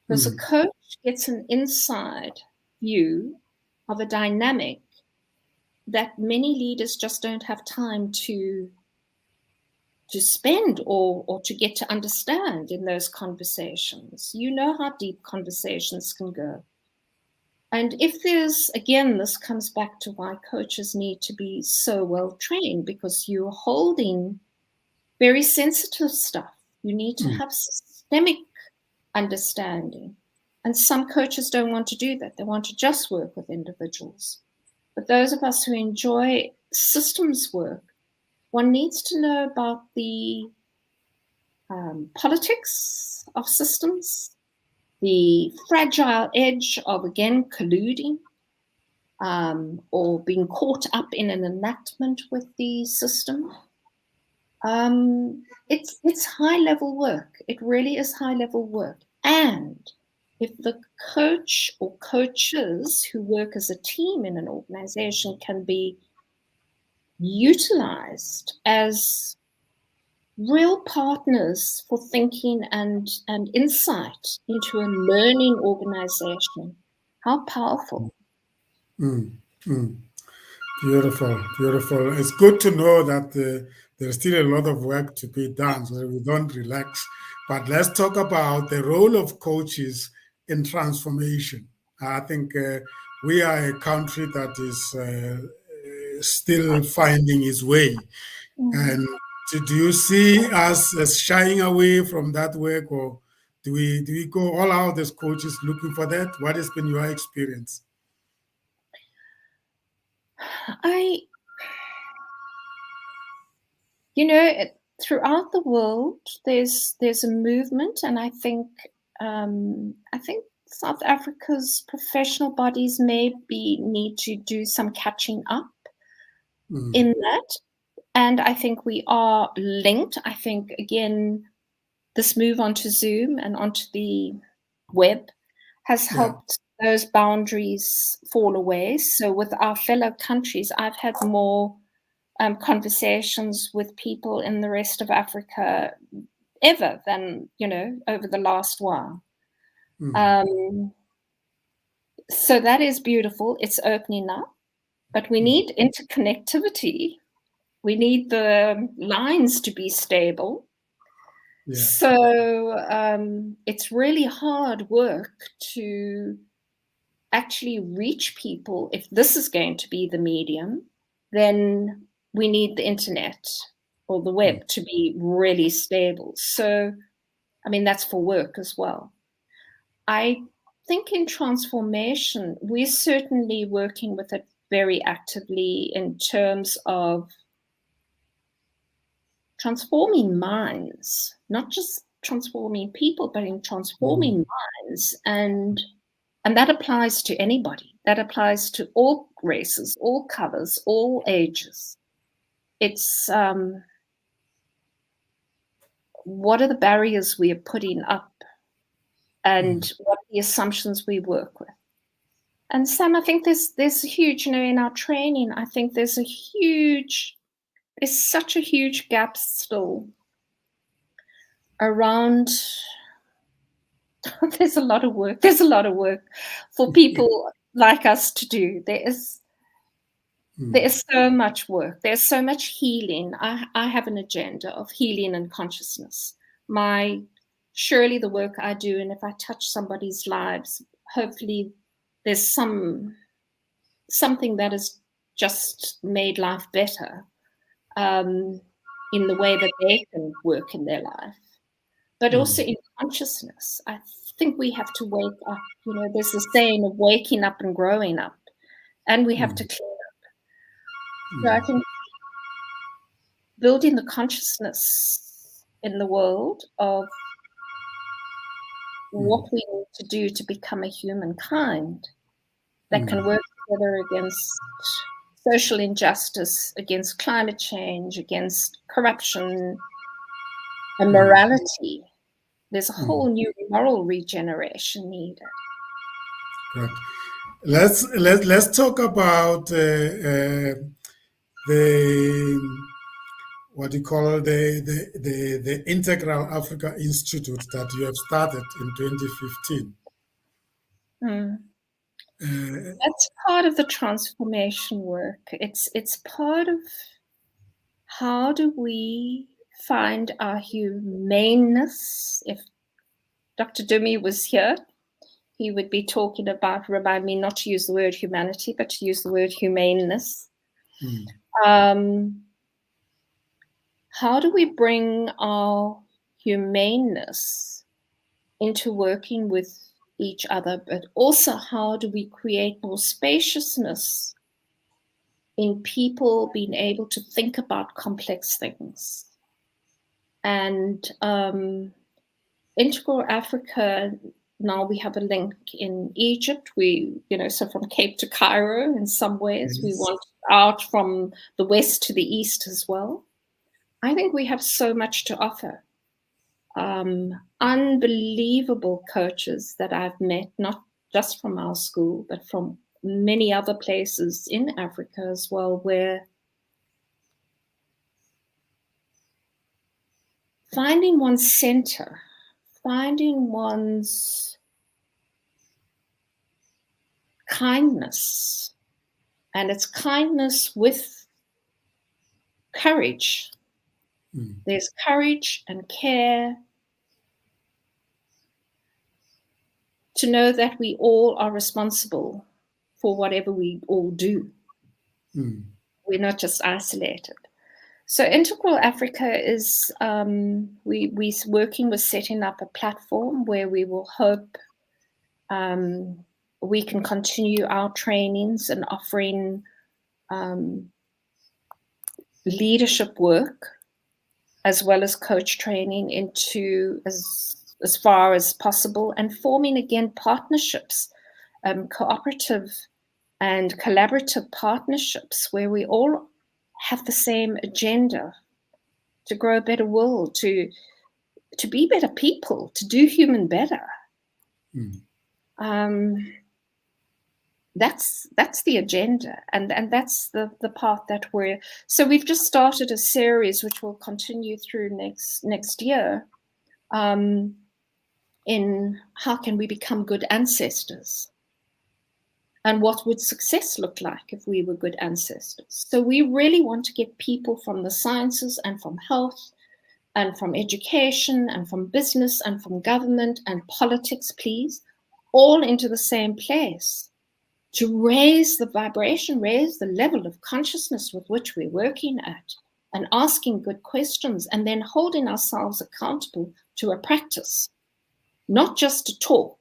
because a coach gets an inside view of a dynamic that many leaders just don't have time to spend or to get to understand in those conversations. You know how deep conversations can go. And if there's, again, this comes back to why coaches need to be so well trained, because you're holding very sensitive stuff. You need to have systemic understanding. And some coaches don't want to do that. They want to just work with individuals. But those of us who enjoy systems work, one needs to know about the politics of systems, the fragile edge of, again, colluding or being caught up in an enactment with the system. It's high-level work. It really is high-level work. And if the coach or coaches who work as a team in an organization can be utilized as real partners for thinking and insight into a learning organization, how powerful. Beautiful, beautiful. It's good to know that there's still a lot of work to be done, so we don't relax. But let's talk about the role of coaches in transformation. I think we are a country that is still finding its way. And do you see us as shying away from that work, or do we go all out as coaches looking for that? What has been your experience? Throughout the world, there's a movement, and I think South Africa's professional bodies need to do some catching up in that. And I think we are linked. I think, again, this move onto Zoom and onto the web has helped those boundaries fall away. So with our fellow countries, I've had more conversations with people in the rest of Africa ever than, over the last while. So that is beautiful. It's opening up, but we need interconnectivity. We need the lines to be stable. Yeah. So it's really hard work to actually reach people. If this is going to be the medium, then we need the internet or the web to be really stable. So, that's for work as well. I think in transformation, we're certainly working with it very actively in terms of transforming minds, not just transforming people, but in transforming minds. And that applies to anybody. That applies to all races, all colors, all ages. It's what are the barriers we are putting up, and what are the assumptions we work with? And Sam, I think there's a huge, in our training, I think there's such a huge gap still around. There's a lot of work for people like us to do. There is There's so much work. There's so much healing. I have an agenda of healing and consciousness. Surely the work I do, and if I touch somebody's lives, hopefully there's something that has just made life better in the way that they can work in their life, but also in consciousness. I think we have to wake up. You know, there's the saying of waking up and growing up, and we have to clean up. So I think building the consciousness in the world of what we need to do to become a humankind that can work together against social injustice, against climate change, against corruption and morality. There's a whole new moral regeneration needed. Right. Let's talk about the what you call the Integral Africa Institute that you have started in 2015. That's part of the transformation work. It's part of how do we find our humaneness. If Dr. Dumi was here, he would be talking about, remind me not to use the word humanity, but to use the word humaneness. How do we bring our humaneness into working with each other, but also how do we create more spaciousness in people being able to think about complex things? And Integral Africa, now we have a link in Egypt. So from Cape to Cairo in some ways, we want out from the west to the east as well. I think we have so much to offer. Unbelievable coaches that I've met, not just from our school, but from many other places in Africa as well, where finding one's center, finding one's kindness, and it's kindness with courage. There's courage and care to know that we all are responsible for whatever we all do. We're not just isolated. So Integral Africa is, we're working with setting up a platform where we will hope we can continue our trainings and offering leadership work as well as coach training into as far as possible, and forming again partnerships, cooperative and collaborative partnerships where we all have the same agenda to grow a better world, to be better people, to do human better. That's the agenda, and that's the path that so we've just started a series which will continue through next year in how can we become good ancestors, and what would success look like if we were good ancestors. So we really want to get people from the sciences and from health and from education and from business and from government and politics, please, all into the same place, to raise the vibration, raise the level of consciousness with which we're working at, and asking good questions, and then holding ourselves accountable to a practice, not just to talk,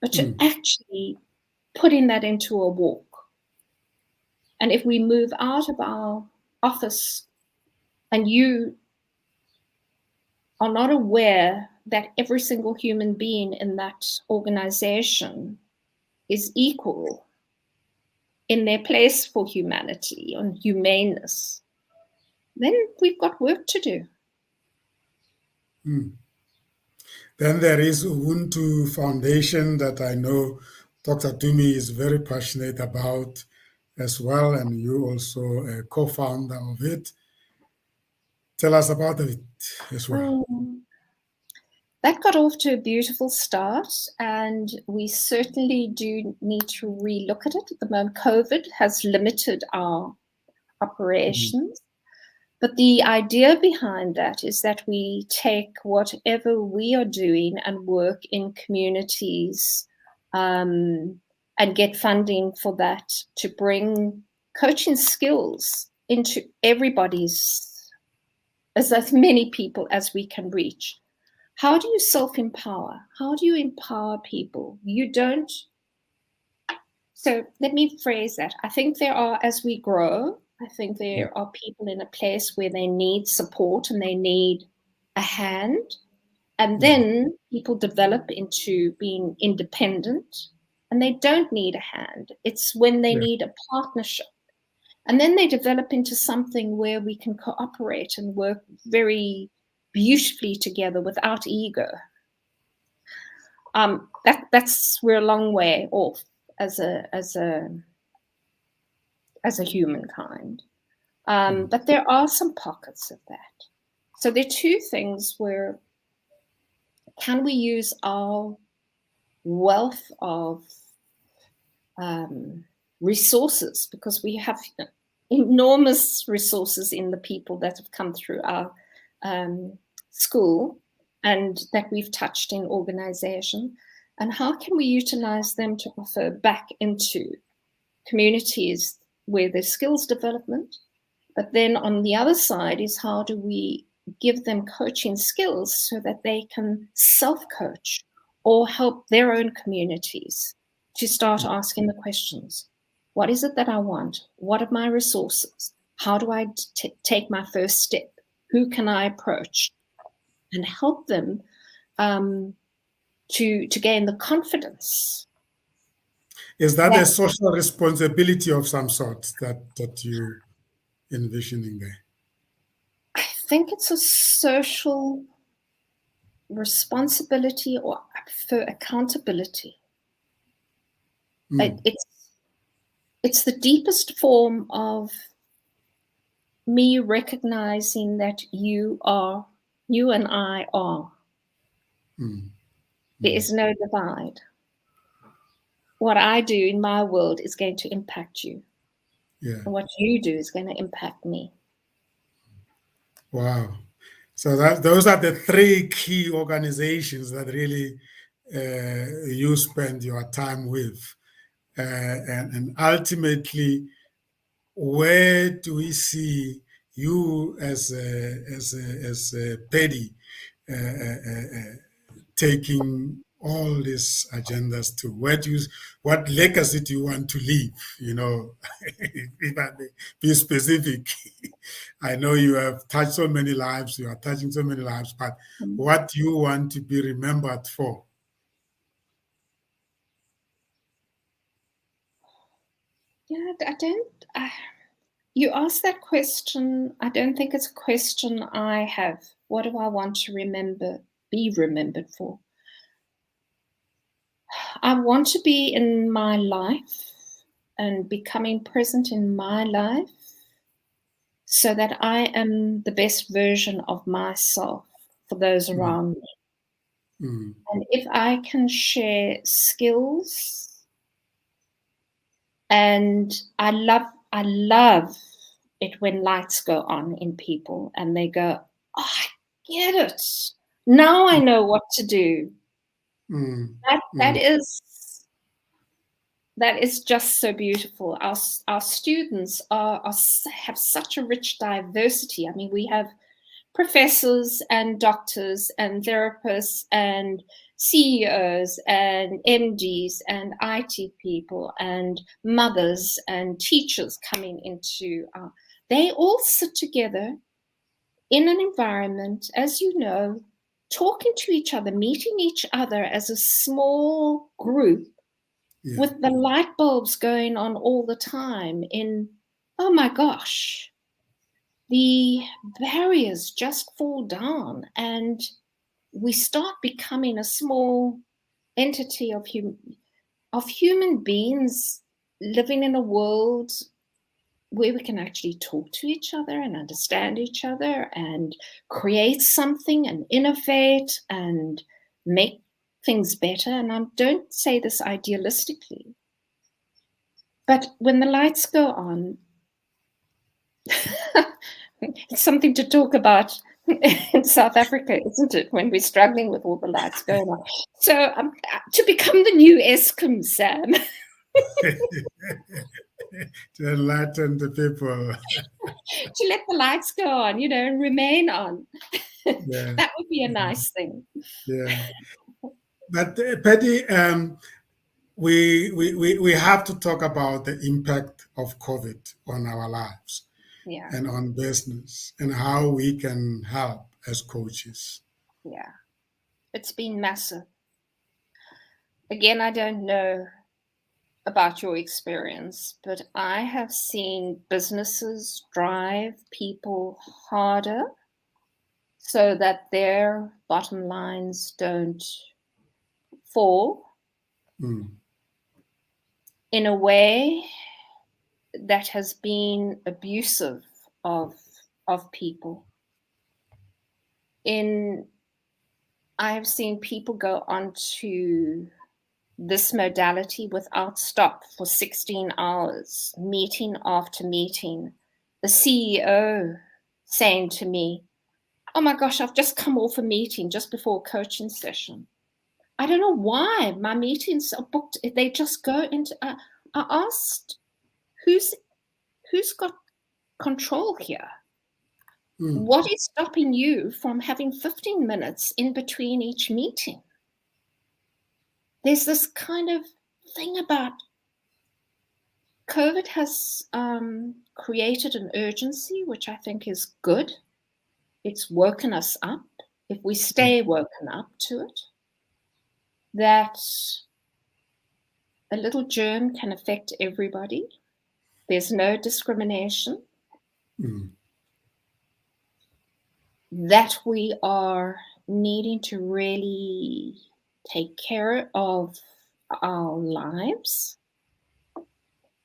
but to actually putting that into a walk. And if we move out of our office and you are not aware that every single human being in that organization is equal in their place for humanity and humaneness, then we've got work to do. Then there is Ubuntu Foundation that I know Dr. Dumi is very passionate about as well, and you also a co-founder of it. Tell us about it as well. that got off to a beautiful start, and we certainly do need to relook at it. At the moment, COVID has limited our operations. But the idea behind that is that we take whatever we are doing and work in communities and get funding for that to bring coaching skills into everybody's, as many people as we can reach. How do you self-empower? How do you empower people? You don't. So let me phrase that. I think there are, as we grow, I think there are people in a place where they need support and they need a hand. And then people develop into being independent and they don't need a hand. It's when they need a partnership. And then they develop into something where we can cooperate and work very beautifully together without ego. That's we're a long way off as a humankind. But there are some pockets of that. So there are two things where can we use our wealth of resources, because we have enormous resources in the people that have come through our school and that we've touched in organization, and how can we utilize them to offer back into communities where there's skills development. But then on the other side is how do we give them coaching skills so that they can self-coach or help their own communities to start asking the questions. What is it that I want? What are my resources? How do I take my first step? Who can I approach? And help them to gain the confidence. Is that a social responsibility of some sort that you envisioning there? I think it's a social responsibility, or I prefer accountability. It's the deepest form of me recognizing that you and I are. There is no divide. What I do in my world is going to impact you. And what you do is going to impact me. Wow. So those are the three key organizations that really you spend your time with. And ultimately, where do we see you as Paddy taking all these agendas to? What legacy do you want to leave? If I may be specific, I know you have touched so many lives, you are touching so many lives, but what do you want to be remembered for? Yeah, you asked that question. I don't think it's a question I have. What do I want to be remembered for? I want to be in my life and becoming present in my life so that I am the best version of myself for those around me. And if I can share skills, and I love it when lights go on in people and they go, oh, I get it. Now I know what to do. That is just so beautiful. Our students have such a rich diversity. I mean, we have professors and doctors and therapists and CEOs and MDs and IT people and mothers and teachers coming into they all sit together in an environment, as you know, talking to each other, meeting each other as a small group with the light bulbs going on all the time oh my gosh, the barriers just fall down and we start becoming a small entity of human beings living in a world where we can actually talk to each other and understand each other and create something and innovate and make things better. And I don't say this idealistically, but when the lights go on, it's something to talk about in South Africa, isn't it? When we're struggling with all the lights going on. So to become the new Eskom, Sam. To enlighten the people. To let the lights go on, and remain on. Yeah. That would be a nice thing. Yeah. But Paddy, we have to talk about the impact of COVID on our lives. Yeah. And on business and how we can help as coaches. Yeah. It's been massive. Again, I don't know about your experience, but I have seen businesses drive people harder so that their bottom lines don't fall in a way that has been abusive of people. I have seen people go onto this modality without stop for 16 hours, meeting after meeting. The CEO saying to me, "Oh my gosh, I've just come off a meeting just before a coaching session. I don't know why my meetings are booked. They just go into." I asked, "Who's got control here? What is stopping you from having 15 minutes in between each meeting?" There's this kind of thing about COVID has created an urgency, which I think is good. It's woken us up. If we stay woken up to it, that a little germ can affect everybody. There's no discrimination. That we are needing to really take care of our lives.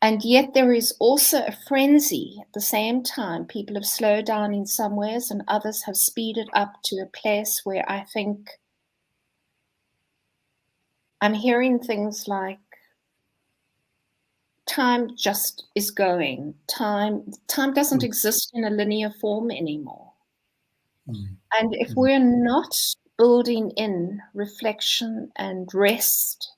And yet there is also a frenzy at the same time. People have slowed down in some ways and others have speeded up to a place where I think I'm hearing things like time just is going. Time doesn't exist in a linear form anymore. And if we're not building in reflection and rest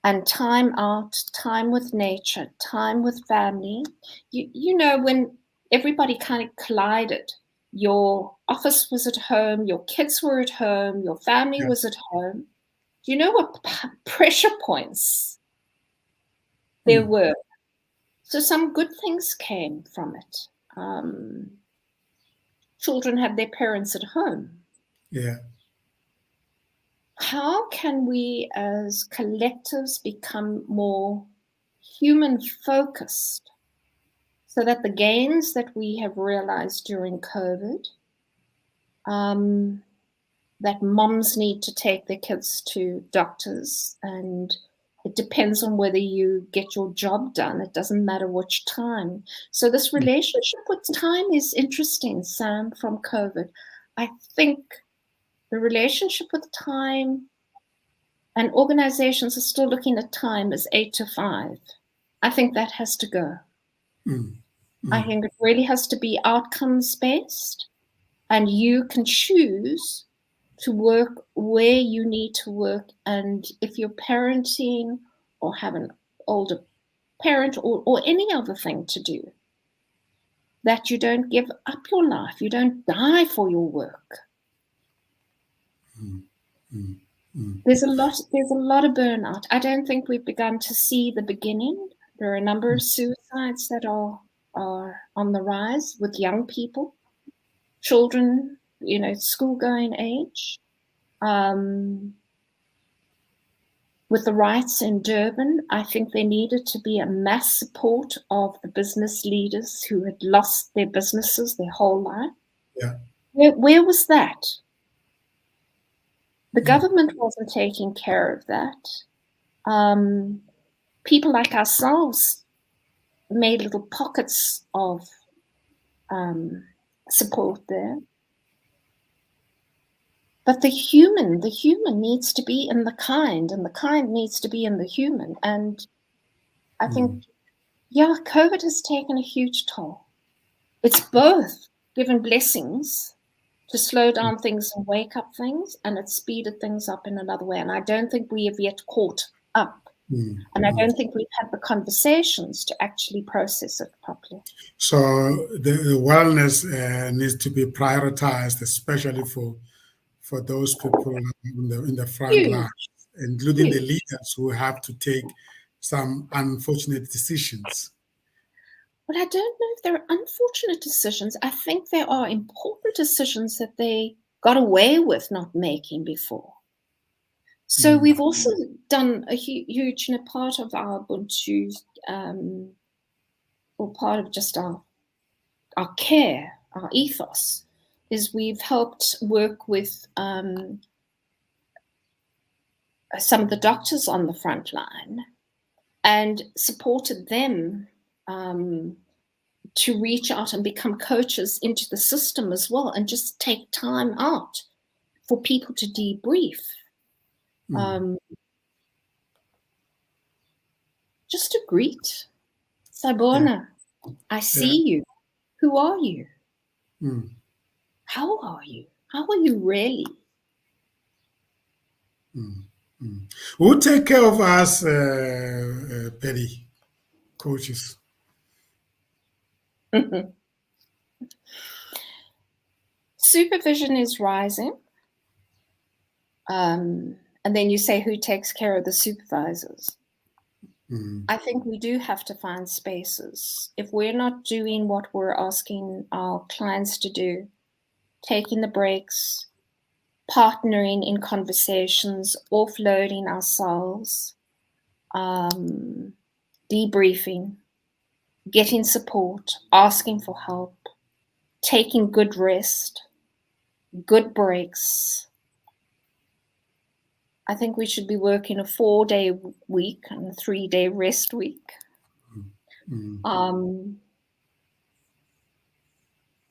and time out, time with nature, time with family. When everybody kind of collided, your office was at home, your kids were at home, your family was at home. Do you know what pressure points there were? So some good things came from it. Children had their parents at home. Yeah. How can we as collectives become more human focused so that the gains that we have realized during COVID, that moms need to take their kids to doctors, and it depends on whether you get your job done. It doesn't matter which time. So this relationship with time is interesting, Sam, from COVID. I think the relationship with time, and organizations are still looking at time as 8 to 5. I think that has to go. I think it really has to be outcomes based, and you can choose to work where you need to work. And if you're parenting or have an older parent or any other thing to do, that you don't give up your life, you don't die for your work. There's a lot of burnout. I don't think we've begun to see the beginning. There are a number of suicides that are on the rise with young people, children, school-going age. With the riots in Durban, I think there needed to be a mass support of the business leaders who had lost their businesses their whole life. Yeah. Where was that? The government wasn't taking care of that. People like ourselves made little pockets of support there. But the human needs to be in the kind, and the kind needs to be in the human. And I think, yeah, COVID has taken a huge toll. It's both given blessings to slow down things and wake up things, and it's speeded things up in another way. And I don't think we have yet caught up. And I don't think we've had the conversations to actually process it properly. So the wellness needs to be prioritized, especially for those people in the front line, including the leaders who have to take some unfortunate decisions. But I don't know if they're unfortunate decisions. I think there are important decisions that they got away with not making before. So we've also done a huge, part of our Ubuntu, or part of just our care, our ethos, is we've helped work with some of the doctors on the front line and supported them to reach out and become coaches into the system as well, and just take time out for people to debrief. Just to greet. Sabona, I see you. Who are you? How are you? How are you really? Who take care of us, Paddy, coaches? Supervision is rising. And then you say, who takes care of the supervisors? I think we do have to find spaces. If we're not doing what we're asking our clients to do, taking the breaks, partnering in conversations, offloading ourselves, debriefing, getting support, asking for help, taking good rest, good breaks. I think we should be working a 4-day week and a 3-day rest week.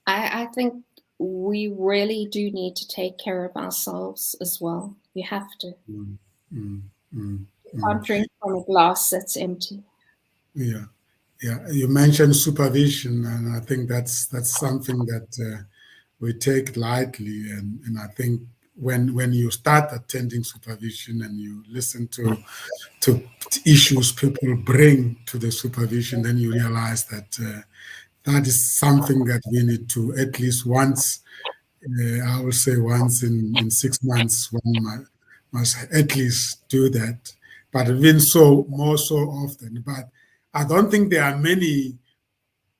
I think we really do need to take care of ourselves as well. You have to. You can't drink from a glass that's empty. Yeah. You mentioned supervision, and I think that's something that we take lightly. And I think when you start attending supervision and you listen to issues people bring to the supervision, then you realize that that is something that we need to at least once, I will say once in 6 months, one must at least do that. But even so, more so often. But I don't think there are many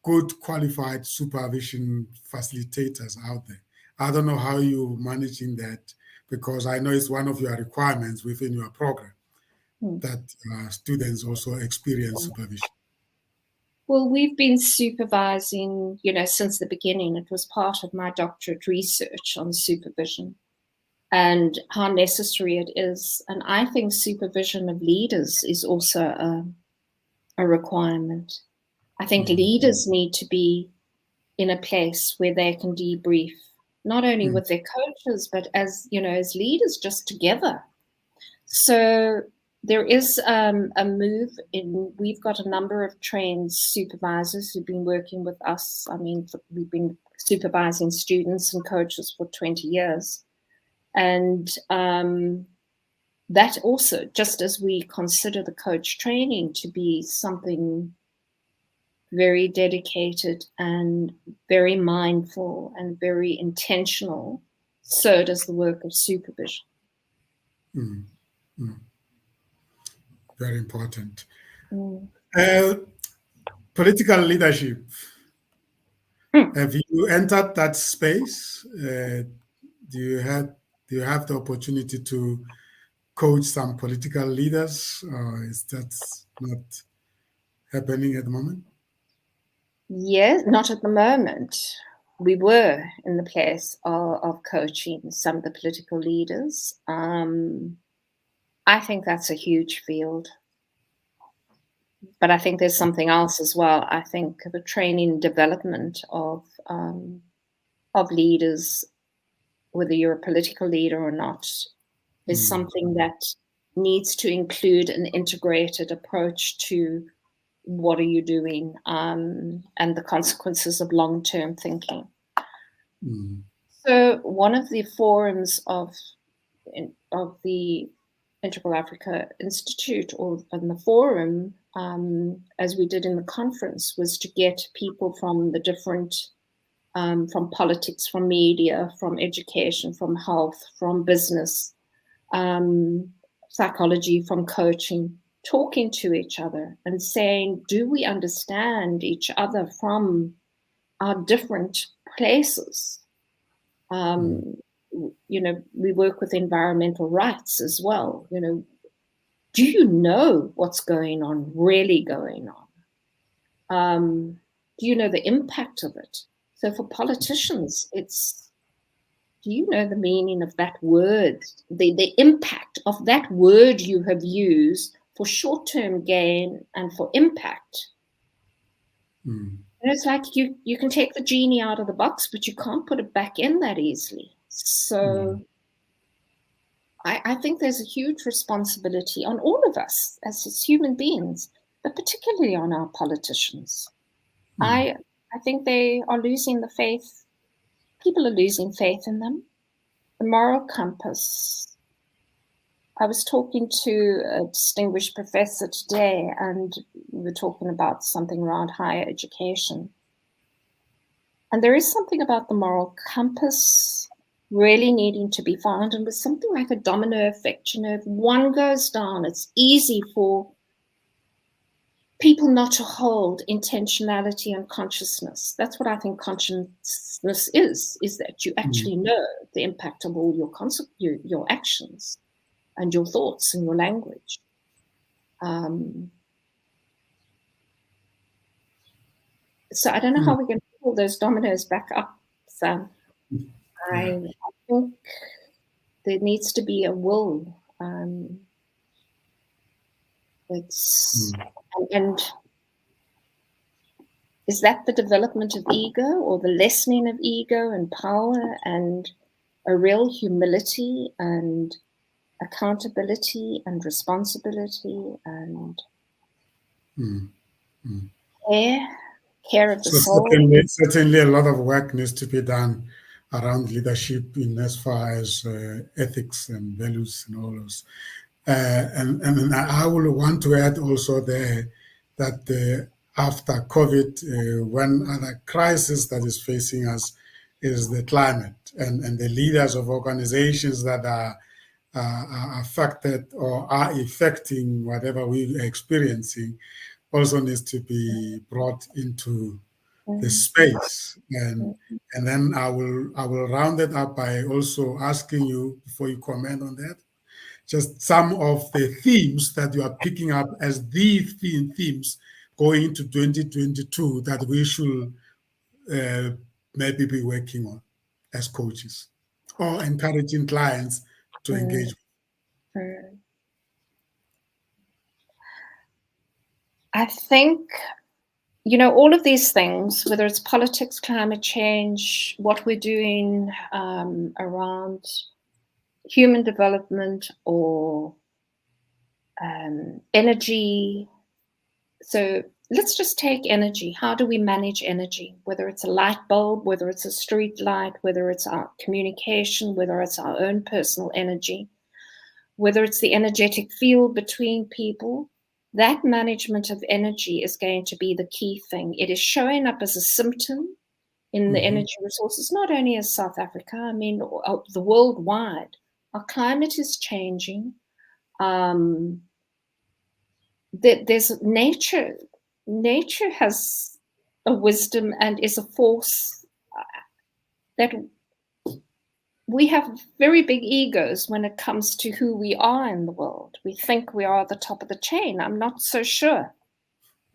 good qualified supervision facilitators out there. I don't know how you're managing that, because I know it's one of your requirements within your program that students also experience supervision. Well, we've been supervising, since the beginning. It was part of my doctorate research on supervision and how necessary it is. And I think supervision of leaders is also a requirement. I think leaders need to be in a place where they can debrief, not only with their coaches, but as leaders just together. So there is a move in. We've got a number of trained supervisors who've been working with us. I mean, we've been supervising students and coaches for 20 years. And that also, just as we consider the coach training to be something very dedicated and very mindful and very intentional, so does the work of supervision. Very important. Political leadership. Have you entered that space? Do you have the opportunity to coach some political leaders, or is that not happening at the moment? Yes, not at the moment. We were in the place of coaching some of the political leaders. I think that's a huge field. But I think there's something else as well. I think the training and development of leaders whether you're a political leader or not, is something that needs to include an integrated approach to what are you doing, and the consequences of long-term thinking. So one of the forums of the Integral Africa Institute, or in the forum, as we did in the conference, was to get people from the different, from politics, from media, from education, from health, from business, psychology, from coaching, talking to each other and saying, do we understand each other from our different places? You know, we work with environmental rights as well. You know, do you know what's going on, really going on? Do you know the impact of it? So for politicians, it's, do you know the meaning of that word, the impact of that word you have used for short-term gain and for impact? And it's like you can take the genie out of the box, but you can't put it back in that easily. So I think there's a huge responsibility on all of us as human beings, but particularly on our politicians. I think they are losing the faith. People are losing faith in them. The moral compass. I was talking to a distinguished professor today, and we were talking about something around higher education. And there is something about the moral compass really needing to be found, and with something like a domino effect. You know, if one goes down, it's easy for people not to hold intentionality and consciousness. That's what I think consciousness is that you actually know the impact of all your actions and your thoughts and your language. So I don't know how we're going to pull those dominoes back up, Sam. I think there needs to be a will. And is that the development of ego, or the lessening of ego and power, and a real humility and accountability and responsibility and care of the soul? Certainly a lot of work needs to be done around leadership in as far as ethics and values and all those. And I will want to add also there that after COVID, one other crisis that is facing us is the climate, and the leaders of organizations that are affected or are affecting whatever we are experiencing also needs to be brought into the space. And then I will round it up by also asking you, before you comment on that, just some of the themes that you are picking up as the themes going into 2022 that we should maybe be working on as coaches, or encouraging clients to engage with. I think, you know, all of these things, whether it's politics, climate change, what we're doing around human development or energy. So let's just take energy. How do we manage energy? Whether it's a light bulb, whether it's a street light, whether it's our communication, whether it's our own personal energy, whether it's the energetic field between people, that management of energy is going to be the key thing. It is showing up as a symptom in the energy resources, not only as South Africa, I mean, the worldwide. Our climate is changing. There's nature. Nature has a wisdom and is a force that we have very big egos when it comes to who we are in the world. We think we are the top of the chain. I'm not so sure.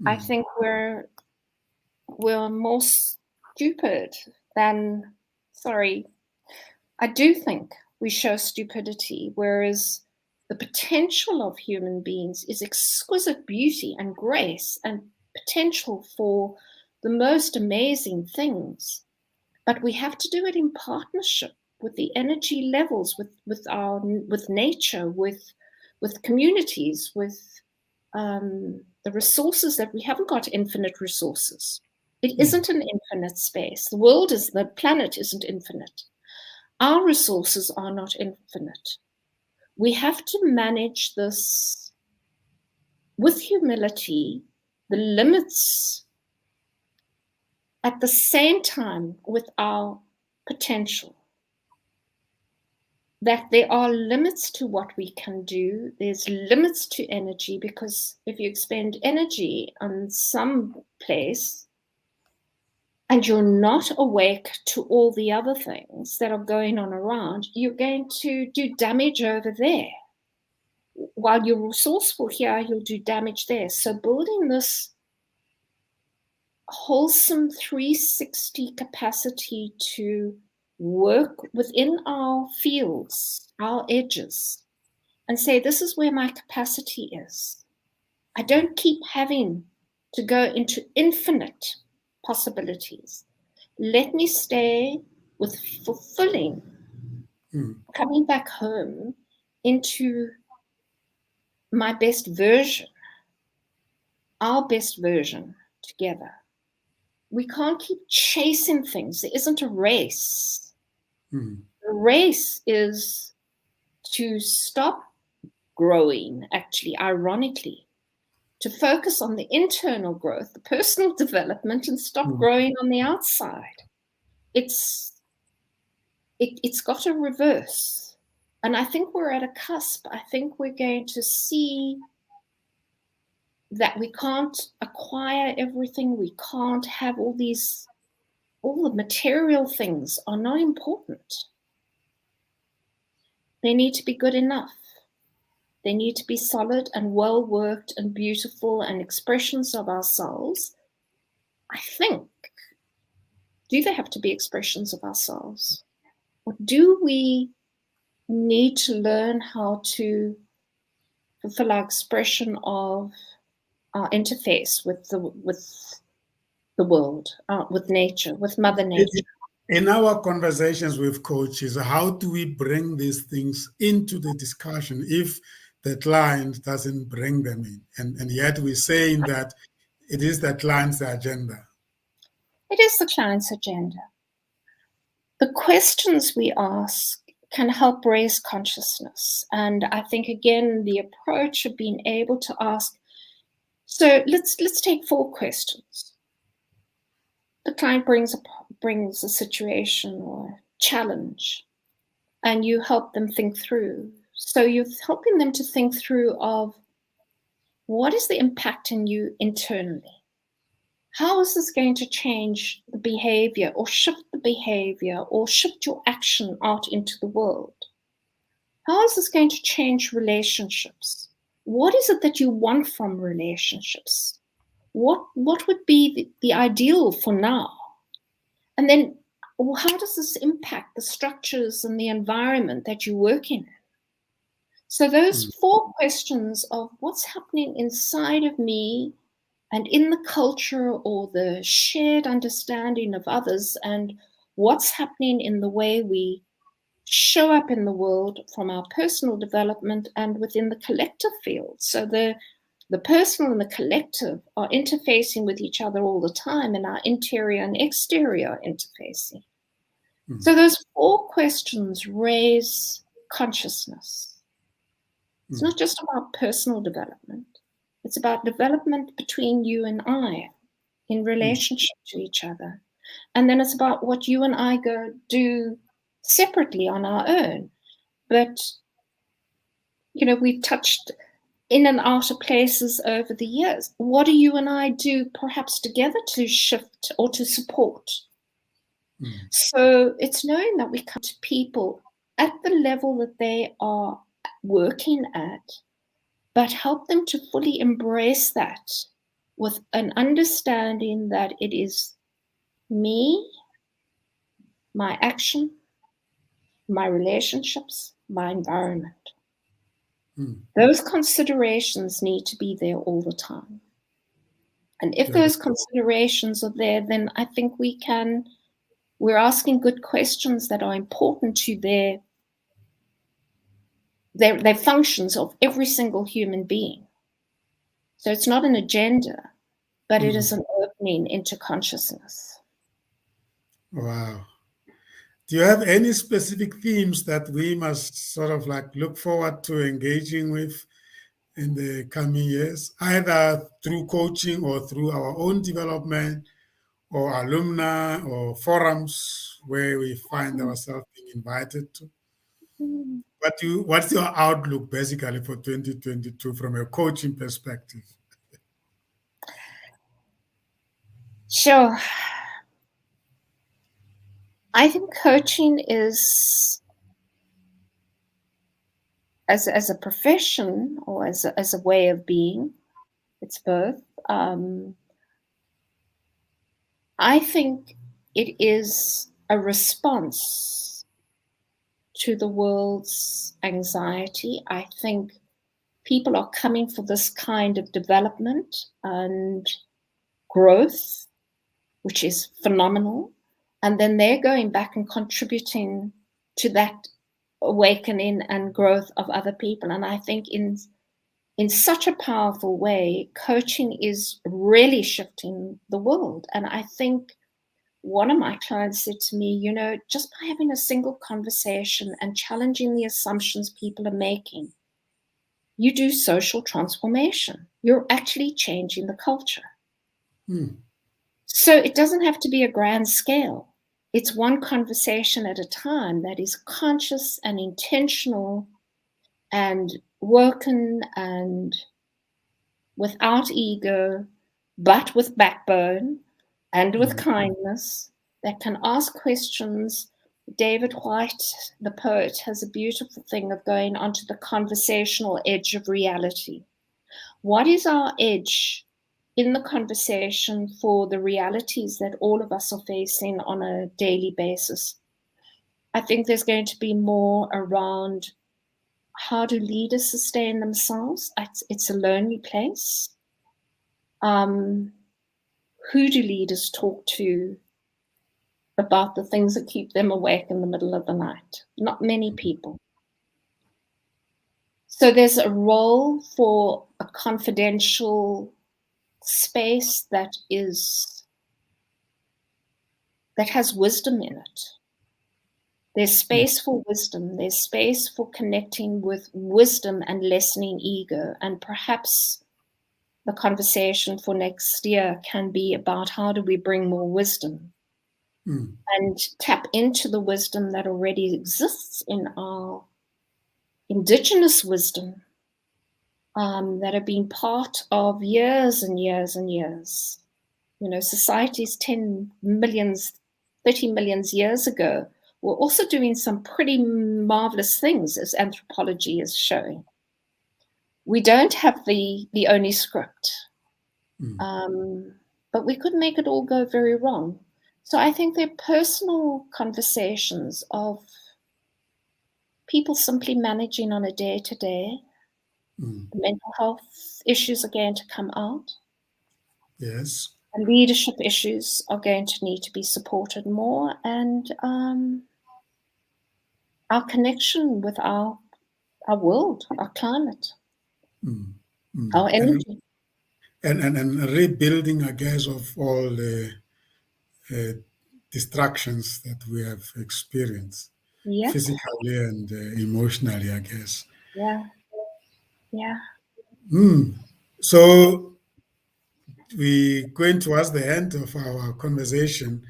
I think we're more stupid than, I do think we show stupidity, whereas the potential of human beings is exquisite beauty and grace and potential for the most amazing things. But we have to do it in partnership. the energy levels, with nature, with communities, with the resources that we haven't got infinite resources. It isn't an infinite space. The planet isn't infinite. Our resources are not infinite. We have to manage this with humility, the limits, at the same time with our potential. That there are limits to what we can do. There's limits to energy, because if you expend energy on some place and you're not awake to all the other things that are going on around, you're going to do damage over there. While you're resourceful here, you'll do damage there. So building this wholesome 360 capacity to work within our fields, our edges, and say, this is where my capacity is. I don't keep having to go into infinite possibilities. Let me stay with fulfilling, coming back home into my best version, our best version together. We can't keep chasing things. There isn't a race. The race is to stop growing, actually, ironically, to focus on the internal growth, the personal development, and stop growing on the outside. It's got a reverse. And I think we're at a cusp. I think we're going to see that we can't acquire everything. We can't have all the material things are not important. They need to be good enough. They need to be solid and well-worked and beautiful and expressions of ourselves. I think, do they have to be expressions of ourselves? Or do we need to learn how to fulfill our expression of our interface with the world, with nature, with Mother Nature? In our conversations with coaches, how do we bring these things into the discussion if the client doesn't bring them in? And yet we're saying that it is the client's agenda. It is the client's agenda. The questions we ask can help raise consciousness. And I think, again, the approach of being able to ask, so let's take 4 questions. The client brings a situation or a challenge, and you help them think through. So you're helping them to think through of, what is the impact in you internally? How is this going to change the behavior or shift the behavior or shift your action out into the world? How is this going to change relationships? What is it that you want from relationships? What would be the ideal for now? And then, how does this impact the structures and the environment that you work in? So those 4 questions of what's happening inside of me and in the culture or the shared understanding of others, and what's happening in the way we show up in the world from our personal development and within the collective field. So the personal and the collective are interfacing with each other all the time, and our interior and exterior are interfacing. So those 4 questions raise consciousness. It's not just about personal development. It's about development between you and I in relationship to each other. And then it's about what you and I go do separately on our own. But, we've touched in and out of places over the years. What do you and I do perhaps together to shift or to support? So it's knowing that we come to people at the level that they are working at, but help them to fully embrace that with an understanding that it is me, my action, my relationships, my environment. Those considerations need to be there all the time. And if those considerations are there, then I think we can We're asking good questions that are important to their functions of every single human being. So it's not an agenda, but it is an opening into consciousness. Wow. Do you have any specific themes that we must sort of like look forward to engaging with in the coming years, either through coaching or through our own development or alumni or forums where we find ourselves being invited to? What's your outlook basically for 2022 from a coaching perspective? Sure. I think coaching is, as a profession or as a way of being, it's both. I think it is a response to the world's anxiety. I think people are coming for this kind of development and growth, which is phenomenal. And then they're going back and contributing to that awakening and growth of other people. And I think in such a powerful way, coaching is really shifting the world. And I think one of my clients said to me, you know, just by having a single conversation and challenging the assumptions people are making, you do social transformation. You're actually changing the culture. So it doesn't have to be a grand scale. It's one conversation at a time that is conscious and intentional and woken and without ego, but with backbone and with kindness, that can ask questions. David White, the poet, has a beautiful thing of going onto the conversational edge of reality. What is our edge in the conversation for the realities that all of us are facing on a daily basis? I think there's going to be more around how do leaders sustain themselves? It's a lonely place. Who do leaders talk to about the things that keep them awake in the middle of the night? Not many people. So there's a role for a confidential space that has wisdom in it. There's space for wisdom. There's space for connecting with wisdom and lessening ego. And perhaps the conversation for next year can be about how do we bring more wisdom and tap into the wisdom that already exists in our indigenous wisdom that have been part of years and years and years. You know, societies 10 millions, 30 millions years ago were also doing some pretty marvelous things, as anthropology is showing. We don't have the only script, but we could make it all go very wrong. So I think they're personal conversations of people simply managing on a day-to-day. Mental health issues are going to come out. Yes. And leadership issues are going to need to be supported more, and our connection with our world, our climate, our energy. And rebuilding, I guess, of all the distractions that we have experienced, physically and emotionally, I guess. Yeah. So we're going towards the end of our conversation.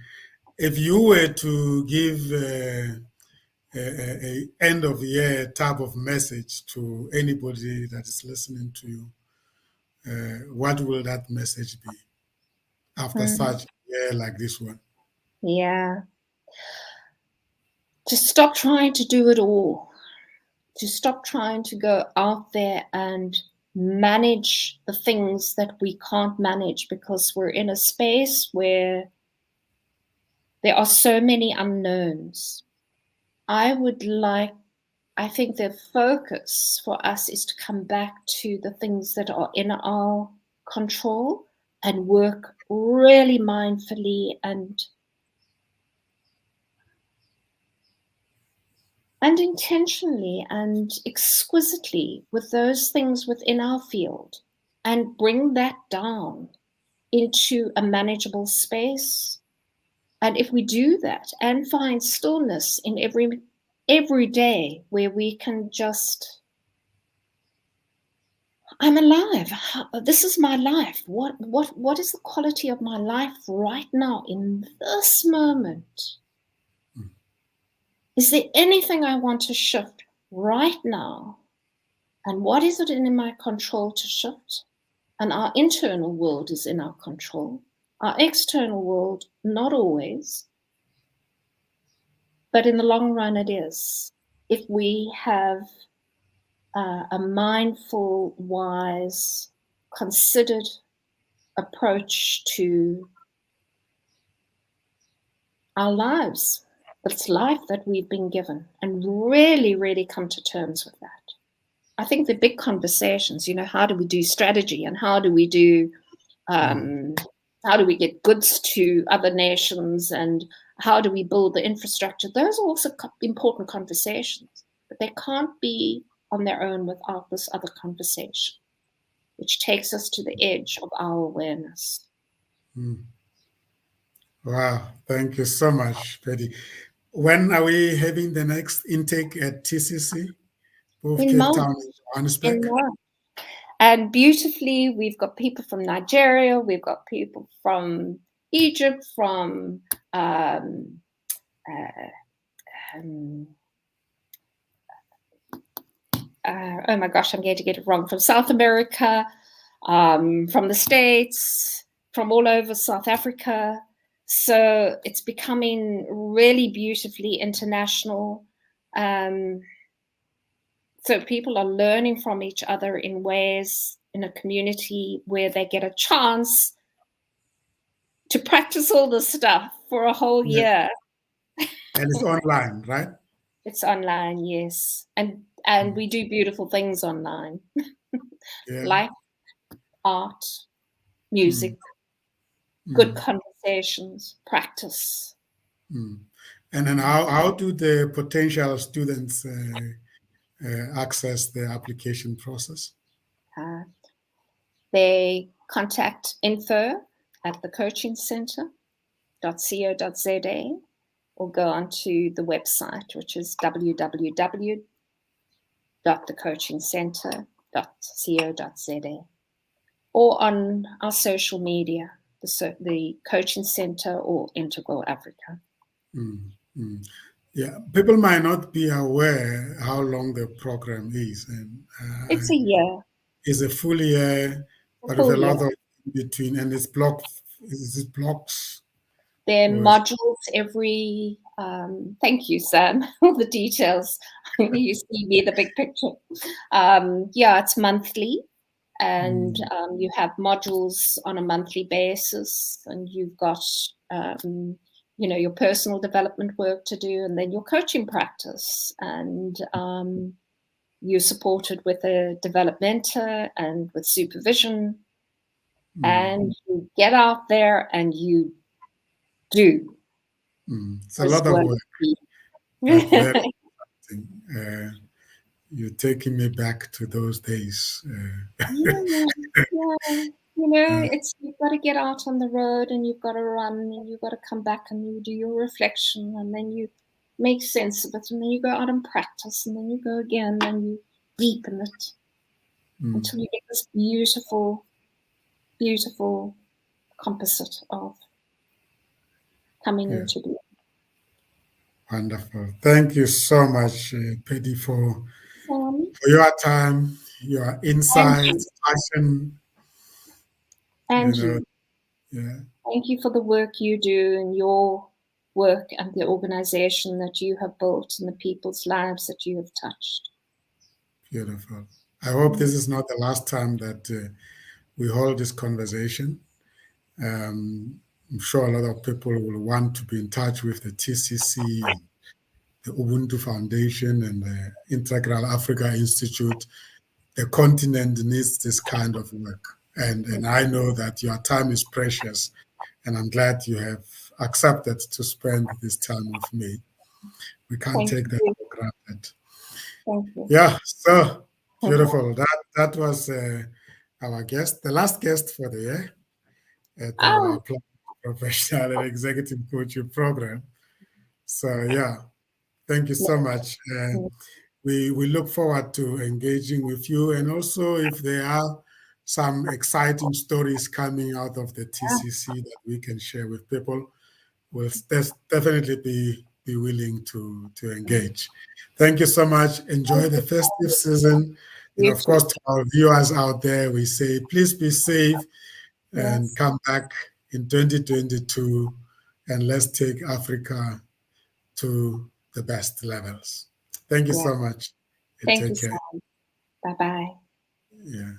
If you were to give a end of year type of message to anybody that is listening to you, what will that message be after such a year like this one? Yeah. To stop trying to do it all. To stop trying to go out there and manage the things that we can't manage, because we're in a space where there are so many unknowns. I think the focus for us is to come back to the things that are in our control and work really mindfully and and intentionally and exquisitely with those things within our field and bring that down into a manageable space. And if we do that and find stillness in every day where we can just, I'm alive. This is my life. What is the quality of my life right now in this moment? Is there anything I want to shift right now? And what is it in my control to shift? And our internal world is in our control. Our external world, not always. But in the long run, it is. If we have a mindful, wise, considered approach to our lives, this life that we've been given, and really, really come to terms with that. I think the big conversations, how do we do strategy and how do we do, how do we get goods to other nations and how do we build the infrastructure? Those are also important conversations, but they can't be on their own without this other conversation, which takes us to the edge of our awareness. Wow, thank you so much, Paddy. When are we having the next intake at TCC, both In Cape March, Town and in Johannesburg? March. And beautifully, we've got people from Nigeria, we've got people from Egypt, from oh my gosh, I'm going to get it wrong, from South America, from the States, from all over South Africa. So it's becoming really beautifully international. So people are learning from each other in ways in a community where they get a chance to practice all this stuff for a whole year. And it's online, right? It's online, yes. And we do beautiful things online. Like art, music, good conversations, practice. And then how do the potential students access the application process? They contact info@thecoachingcenter.co.za or go onto the website, which is www.thecoachingcenter.co.za, or on our social media, the Coaching Center or Integral Africa. Yeah, people might not be aware how long the program is, and it's a year. It's a full year, but with a lot of in between, and it's blocked. Is it blocks? There are modules every. Thank you, Sam. All the details. You see me the big picture. Yeah, it's monthly, and you have modules on a monthly basis, and you've got your personal development work to do, and then your coaching practice, and you're supported with a developmentor and with supervision, and you get out there and you do. It's a lot of work. But very interesting. You're taking me back to those days. It's you've got to get out on the road and you've got to run and you've got to come back and you do your reflection and then you make sense of it and then you go out and practice and then you go again and you deepen it until you get this beautiful, beautiful composite of coming into being. Wonderful. Thank you so much, Paddy, for your time, your insights, passion. And you. Thank you for the work you do and your work and the organization that you have built and the people's lives that you have touched. Beautiful. I hope this is not the last time that we hold this conversation. I'm sure a lot of people will want to be in touch with the TCC and the Ubuntu Foundation and the Integral Africa Institute. The continent needs this kind of work. And I know that your time is precious, and I'm glad you have accepted to spend this time with me. We can't take that for granted. granted. Thank you. Yeah, so beautiful. That was our guest, the last guest for the year at our Oh, Apply Professional and Executive Coaching Program. So yeah, thank you so much. We look forward to engaging with you, and also if there are some exciting stories coming out of the TCC that we can share with people, we'll definitely be willing to engage. Thank you so much. Enjoy the festive season. And you of too. course, to our viewers out there, we say please be safe and Yes. come back in 2022, and let's take Africa to the best levels. Thank you Yeah. so much. You Thank you, take care. Sam. Bye bye. Yeah.